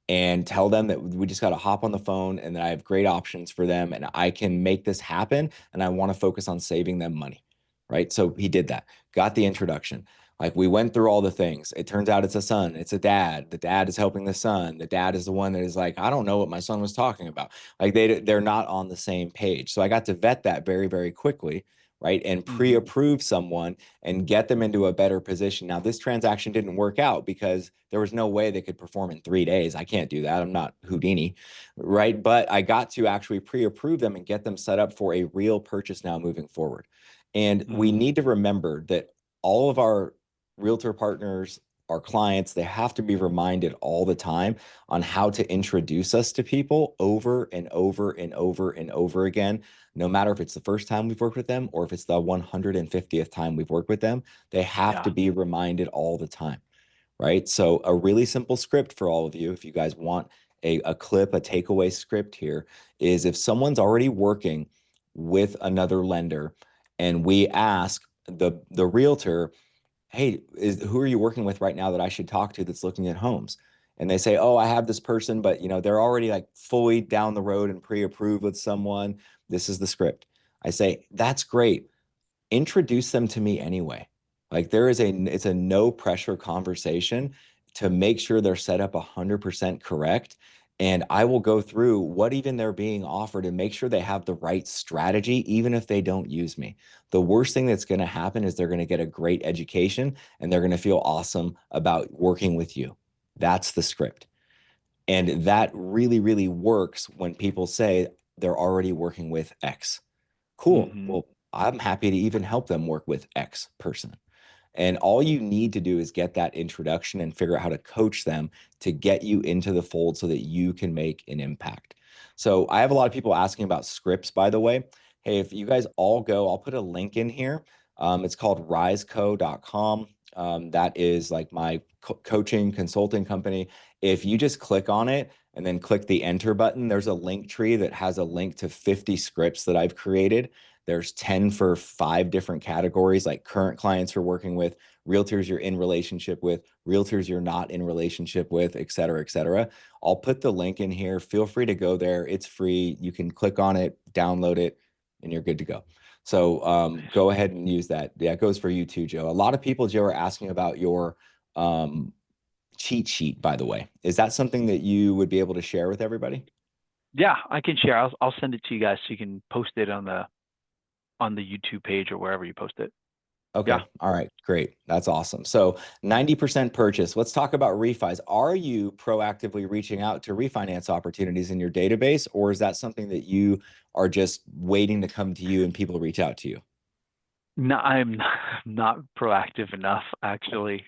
and tell them that we just got to hop on the phone and that I have great options for them and I can make this happen and I want to focus on saving them money. Right. So he did that, got the introduction. Like we went through all the things. It turns out it's a son, it's a dad. The dad is helping the son. The dad is the one that is like, I don't know what my son was talking about. Like they're not on the same page. So I got to vet that very, very quickly, right? And Mm-hmm. pre-approve someone and get them into a better position. Now, this transaction didn't work out because there was no way they could perform in 3 days. I can't do that. I'm not Houdini, right? But I got to actually pre-approve them and get them set up for a real purchase now moving forward. And we Mm-hmm. need to remember that all of our realtor partners, our clients, they have to be reminded all the time on how to introduce us to people over and over and over and over again. No matter if it's the first time we've worked with them or if it's the 150th time we've worked with them, they have to Yeah. be reminded all the time, right? So a really simple script for all of you, if you guys want a clip, a takeaway script here, is if someone's already working with another lender and we ask the realtor, hey, who are you working with right now that I should talk to that's looking at homes? And they say, oh, I have this person, but they're already like fully down the road and pre-approved with someone. This is the script. I say, that's great. Introduce them to me anyway. Like it's a no pressure conversation to make sure they're set up 100% correct. And I will go through what even they're being offered and make sure they have the right strategy, even if they don't use me. The worst thing that's going to happen is they're going to get a great education and they're going to feel awesome about working with you. That's the script. And that really, really works when people say they're already working with X. Cool. Mm-hmm. Well, I'm happy to even help them work with X person. And all you need to do is get that introduction and figure out how to coach them to get you into the fold so that you can make an impact. So I have a lot of people asking about scripts, by the way. Hey, if you guys all go, I'll put a link in here. It's called riseco.com. That is like my coaching consulting company. If you just click on it and then click the enter button, there's a link tree that has a link to 50 scripts that I've created. There's 10 for 5 different categories, like current clients you're working with, realtors you're in relationship with, realtors you're not in relationship with, et cetera, et cetera. I'll put the link in here. Feel free to go there. It's free. You can click on it, download it, and you're good to go. So go ahead and use that. Yeah, it goes for you too, Joe. A lot of people, Joe, are asking about your um, cheat sheet, by the way. Is that something that you would be able to share with everybody? Yeah, I can share. I'll send it to you guys so you can post it on the YouTube page or wherever you post it. Yeah. Okay. All right. Great. That's awesome. So 90% purchase. Let's talk about refis. Are you proactively reaching out to refinance opportunities in your database, or is that something that you are just waiting to come to you and people reach out to you? No, I'm not proactive enough actually.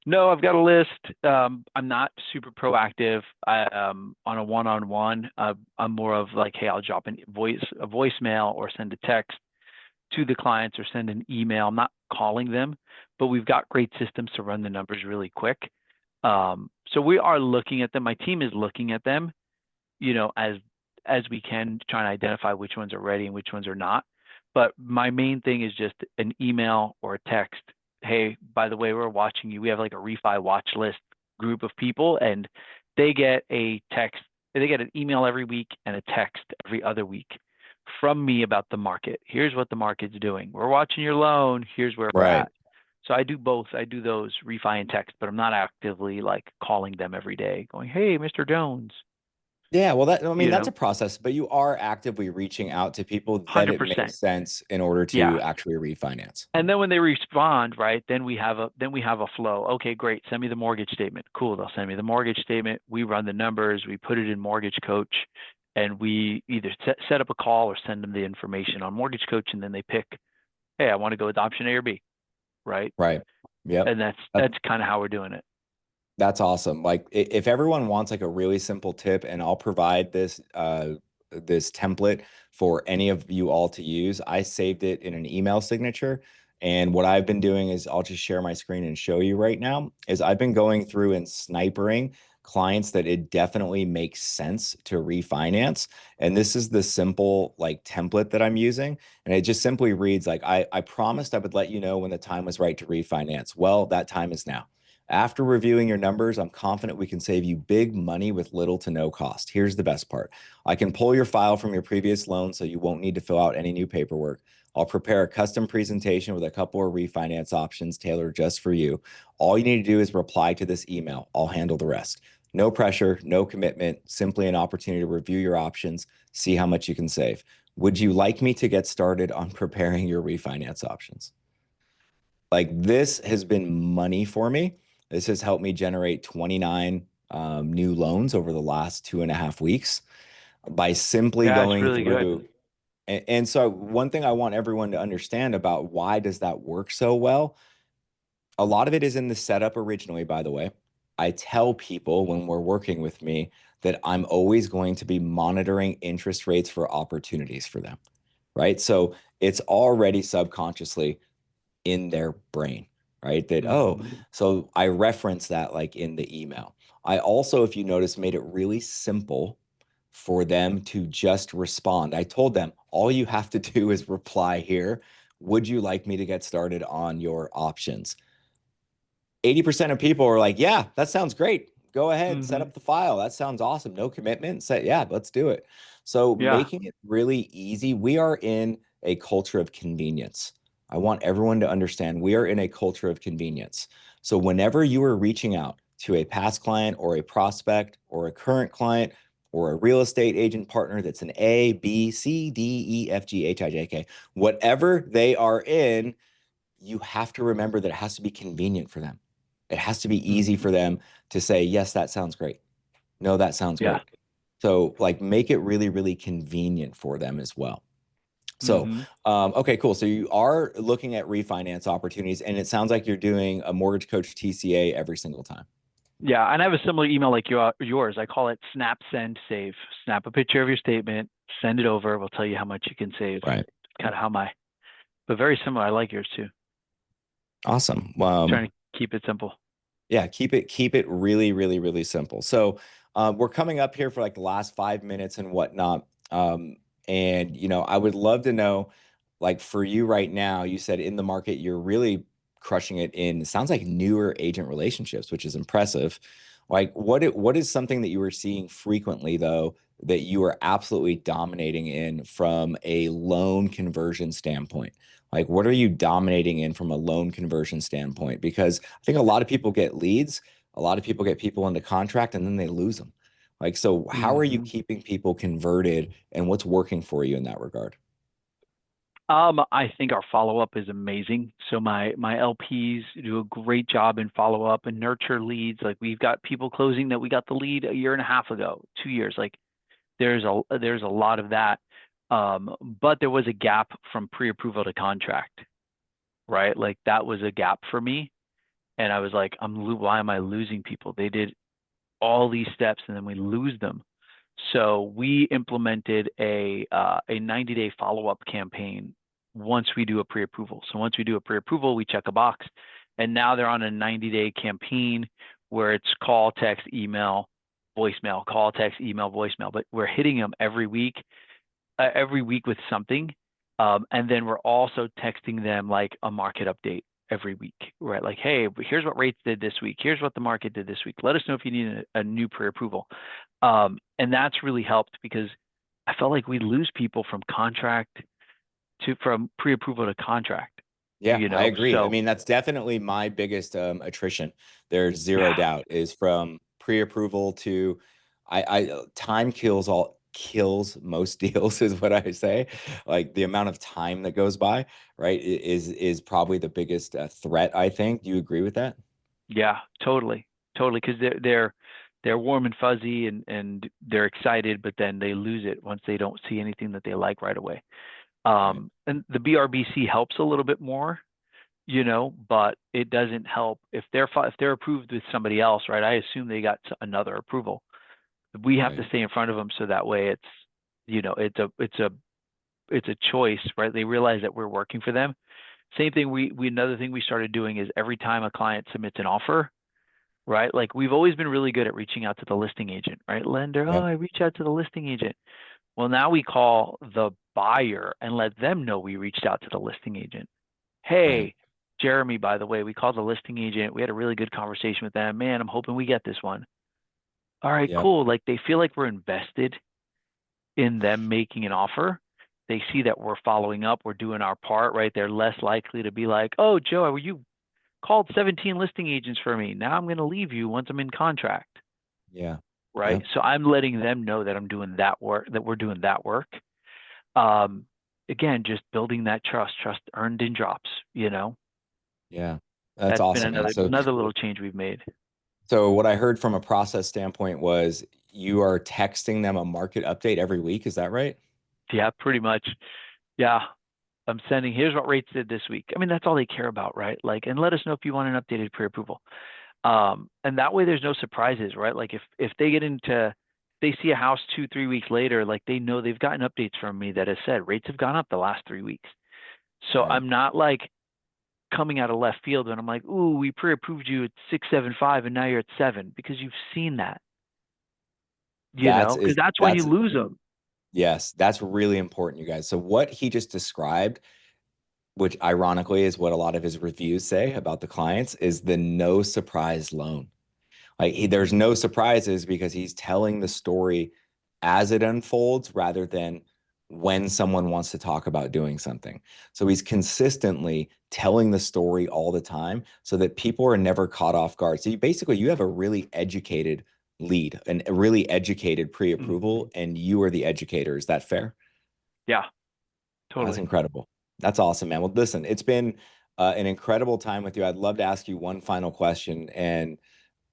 No, I've got a list. I'm not super proactive. On a one-on-one. I'm more of like, hey, I'll drop a voicemail or send a text to the clients or send an email. I'm not calling them, but we've got great systems to run the numbers really quick. So we are looking at them. My team is looking at them, as we can, try and identify which ones are ready and which ones are not. But my main thing is just an email or a text. Hey, by the way, we're watching you. We have like a refi watch list group of people, and they get a text, they get an email every week and a text every other week from me about the market. Here's what the market's doing. We're watching your loan. Here's where we're Right. at. So I do both. I do those refi and text, but I'm not actively like calling them every day, going, "Hey, Mr. Jones," Yeah, well, I mean, you that's know, a process, but you are actively reaching out to people that it 100%. makes sense in order Yeah. to actually refinance. And then when they respond, right, then we have a flow. Okay, great. Send me the mortgage statement. Cool. They'll send me the mortgage statement. We run the numbers. We put it in MortgageCoach, and we either set up a call or send them the information on MortgageCoach, and then they pick, hey, I want to go with option A or B, right? Right. Yep. And that's kind of how we're doing it. That's awesome. Like if everyone wants like a really simple tip, and I'll provide this this template for any of you all to use. I saved it in an email signature. And what I've been doing is I'll just share my screen and show you right now is I've been going through and snipering clients that it definitely makes sense to refinance. And this is the simple like template that I'm using. And it just simply reads like, I promised I would let you know when the time was right to refinance. Well, that time is now. After reviewing your numbers, I'm confident we can save you big money with little to no cost. Here's the best part. I can pull your file from your previous loan so you won't need to fill out any new paperwork. I'll prepare a custom presentation with a couple of refinance options tailored just for you. All you need to do is reply to this email. I'll handle the rest. No pressure, no commitment, simply an opportunity to review your options, see how much you can save. Would you like me to get started on preparing your refinance options? Like this has been money for me. This has helped me generate 29 new loans over the last 2.5 weeks by simply Yeah, it's going really good. through. And so one thing I want everyone to understand about why does that work so well, a lot of it is in the setup originally, by the way. I tell people when we're working with me that I'm always going to be monitoring interest rates for opportunities for them, right? So it's already subconsciously in their brain, right? That, oh, Hmm. so I reference that like in the email. I also, if you notice, made it really simple for them to just respond. I told them, all you have to do is reply here. Would you like me to get started on your options? 80% of people are like, yeah, that sounds great. Go ahead, set Hmm. up the file. That sounds awesome. No commitment. Say, yeah, let's do it. So Yeah. making it really easy. We are in a culture of convenience. I want everyone to understand we are in a culture of convenience. So whenever you are reaching out to a past client or a prospect or a current client or a real estate agent partner that's an A, B, C, D, E, F, G, H, I, J, K, whatever they are in, you have to remember that it has to be convenient for them. It has to be easy Hmm. for them to say, yes, that sounds great. No, that sounds Yeah. great. So like make it really, really convenient for them as well. So, Hmm. okay, cool. So you are looking at refinance opportunities, and it sounds like you're doing a mortgage coach TCA every single time. Yeah, and I have a similar email like yours. I call it snap, send, save. Snap a picture of your statement, send it over. We'll tell you how much you can save. Right. Kind of how but very similar. I like yours too. Awesome. Trying to keep it simple. Yeah, keep it really, really, really simple. So we're coming up here for like the last 5 minutes and whatnot. And I would love to know, like for you right now, you said in the market you're really crushing it in. It sounds like newer agent relationships, which is impressive. Like what is something that you were seeing frequently though that you are absolutely dominating in from a loan conversion standpoint? Like what are you dominating in from a loan conversion standpoint? Because I think a lot of people get leads, a lot of people get people into contract and then they lose them. Like, so how are you Hmm. keeping people converted and what's working for you in that regard? I think our follow up is amazing. So my LPs do a great job in follow up and nurture leads. Like we've got people closing that we got the lead a year and a half ago, 2 years. Like there's a lot of that. But there was a gap from pre-approval to contract, right? Like that was a gap for me, and I was like, why am I losing people? They did all these steps and then we lose them. So we implemented a 90-day follow-up campaign once we do a pre-approval. So once we do a pre-approval, we check a box, and now they're on a 90-day campaign where it's call, text, email, voicemail, call, text, email, voicemail. But we're hitting them every week with something. And then we're also texting them like a market update every week, right? Like, hey, here's what rates did this week. Here's what the market did this week. Let us know if you need a new pre-approval. And that's really helped because I felt like we lose people from pre-approval to contract, Yeah, I agree. I So mean, that's definitely my biggest attrition. There's zero yeah, doubt is from pre-approval to time kills most deals is what I say. Like the amount of time that goes by, right, is probably the biggest threat, I think. Do you agree with that? yeah, totally, totally. Because they're warm and fuzzy and they're excited, but then they lose it once they don't see anything that they like right away. Right. And the BRBC helps a little bit more, but it doesn't help if they're approved with somebody else, right? I assume they got another approval. We have to Right. stay in front of them so that way it's a choice, right? They realize that we're working for them. Same thing. We another thing we started doing is every time a client submits an offer, right? Like we've always been really good at reaching out to the listing agent, right? Lender, oh, Yep. I reach out to the listing agent. Well, now we call the buyer and let them know we reached out to the listing agent. Right. Hey, Jeremy, by the way, we called the listing agent. We had a really good conversation with them. Man, I'm hoping we get this one. All right, Yep. cool. Like they feel like we're invested in them making an offer. They see that we're following up, we're doing our part, right? They're less likely to be like, oh, Joe, you called 17 listing agents for me. Now I'm going to leave you once I'm in contract, Yeah. right? Yep. So I'm letting them know that I'm doing that work, that we're doing that work. Um, Again, just building that trust earned in drops. Yeah. That's That's been awesome, man. another little change we've made. So what I heard from a process standpoint was you are texting them a market update every week. Is that right? Yeah, pretty much. Yeah. I'm sending, here's what rates did this week. I mean, that's all they care about, right? Like, and let us know if you want an updated pre-approval. And that way there's no surprises, right? Like if they get into, they see a house 2, 3 weeks later, like they know they've gotten updates from me that has said rates have gone up the last 3 weeks. So Right. I'm not like coming out of left field when I'm like, ooh, we pre-approved you at 675 and now you're at 7 because you've seen that, That's because is that's when you that's lose them. yes, that's really important, you guys. So what he just described, which ironically is what a lot of his reviews say about the clients, is the no surprise loan. Like there's Hmm. no surprises because he's telling the story as it unfolds rather than when someone wants to talk about doing something. So he's consistently telling the story all the time so that people are never caught off guard. So you have a really educated lead and a really educated Hmm. pre-approval, and you are the educator. Is that fair? Yeah, That's totally. incredible. That's awesome, man. Well, listen, it's been an incredible time with you. I'd love to ask you one final question, and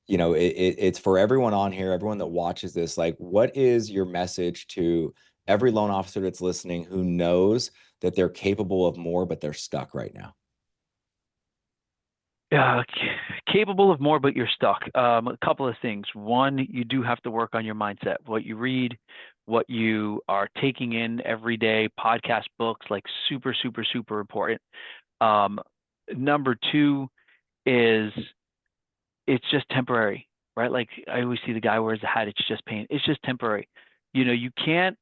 it's for everyone on here, everyone that watches this. Like, what is your message to every loan officer that's listening who knows that they're capable of more, but they're stuck right now? Yeah, capable of more, but you're stuck. A couple of things. One, you do have to work on your mindset. What you read, what you are taking in every day, podcast, books, like super, super, super important. Um, Number two is it's just temporary, right? Like I always see the guy wears a hat. It's just pain. It's just temporary. You can't.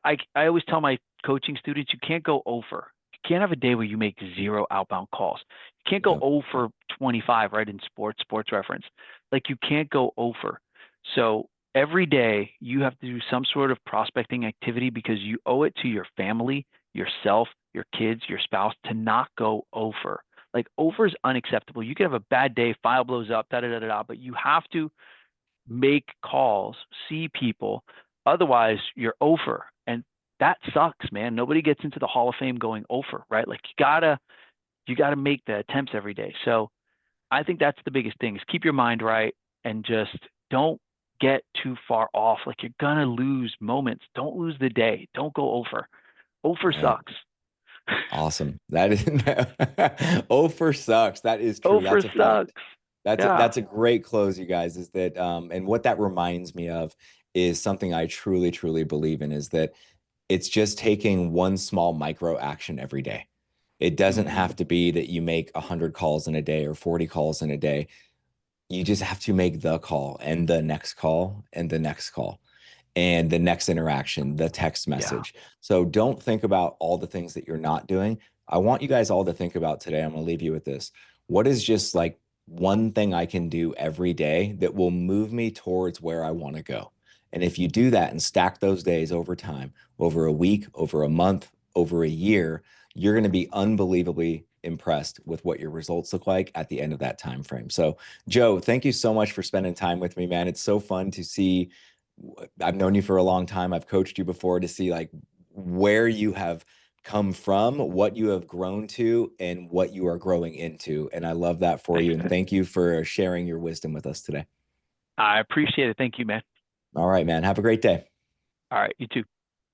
I always tell my coaching students, you can't go over. You can't have a day where you make zero outbound calls. You can't go Yep. 0 for 25, right? In sports reference. Like you can't go over. So every day you have to do some sort of prospecting activity because you owe it to your family, yourself, your kids, your spouse to not go over. Like over is unacceptable. You can have a bad day, file blows up, da da da da, da, but you have to make calls, see people. Otherwise, you're over. And that sucks, man. Nobody gets into the Hall of Fame going over, right? Like you gotta make the attempts every day. So I think that's the biggest thing is keep your mind right and just don't get too far off. Like you're gonna lose moments. Don't lose the day. Don't go over. Over Right. sucks. Awesome. That is Ofer sucks. That is true. Over That's a fact. sucks. That's a, Yeah. that's a great close, you guys, is that and what that reminds me of is something I truly, truly believe in is that it's just taking one small micro action every day. It doesn't Hmm. have to be that you make 100 calls in a day or 40 calls in a day. You just have to make the call and the next call and the next call. and the next interaction, the text Yeah. message. So don't think about all the things that you're not doing. I want you guys all to think about today. I'm going to leave you with this. What is just like one thing I can do every day that will move me towards where I want to go? And if you do that and stack those days over time, over a week, over a month, over a year, you're going to be unbelievably impressed with what your results look like at the end of that time frame. So, Joe, thank you so much for spending time with me, man. It's so fun to see. I've known you for a long time. I've coached you before, to see like where you have come from, what you have grown to, and what you are growing into. And I love that for Thanks, you. And man. thank you for sharing your wisdom with us today. I appreciate it. Thank you, man. All right, man. Have a great day. All right. You too.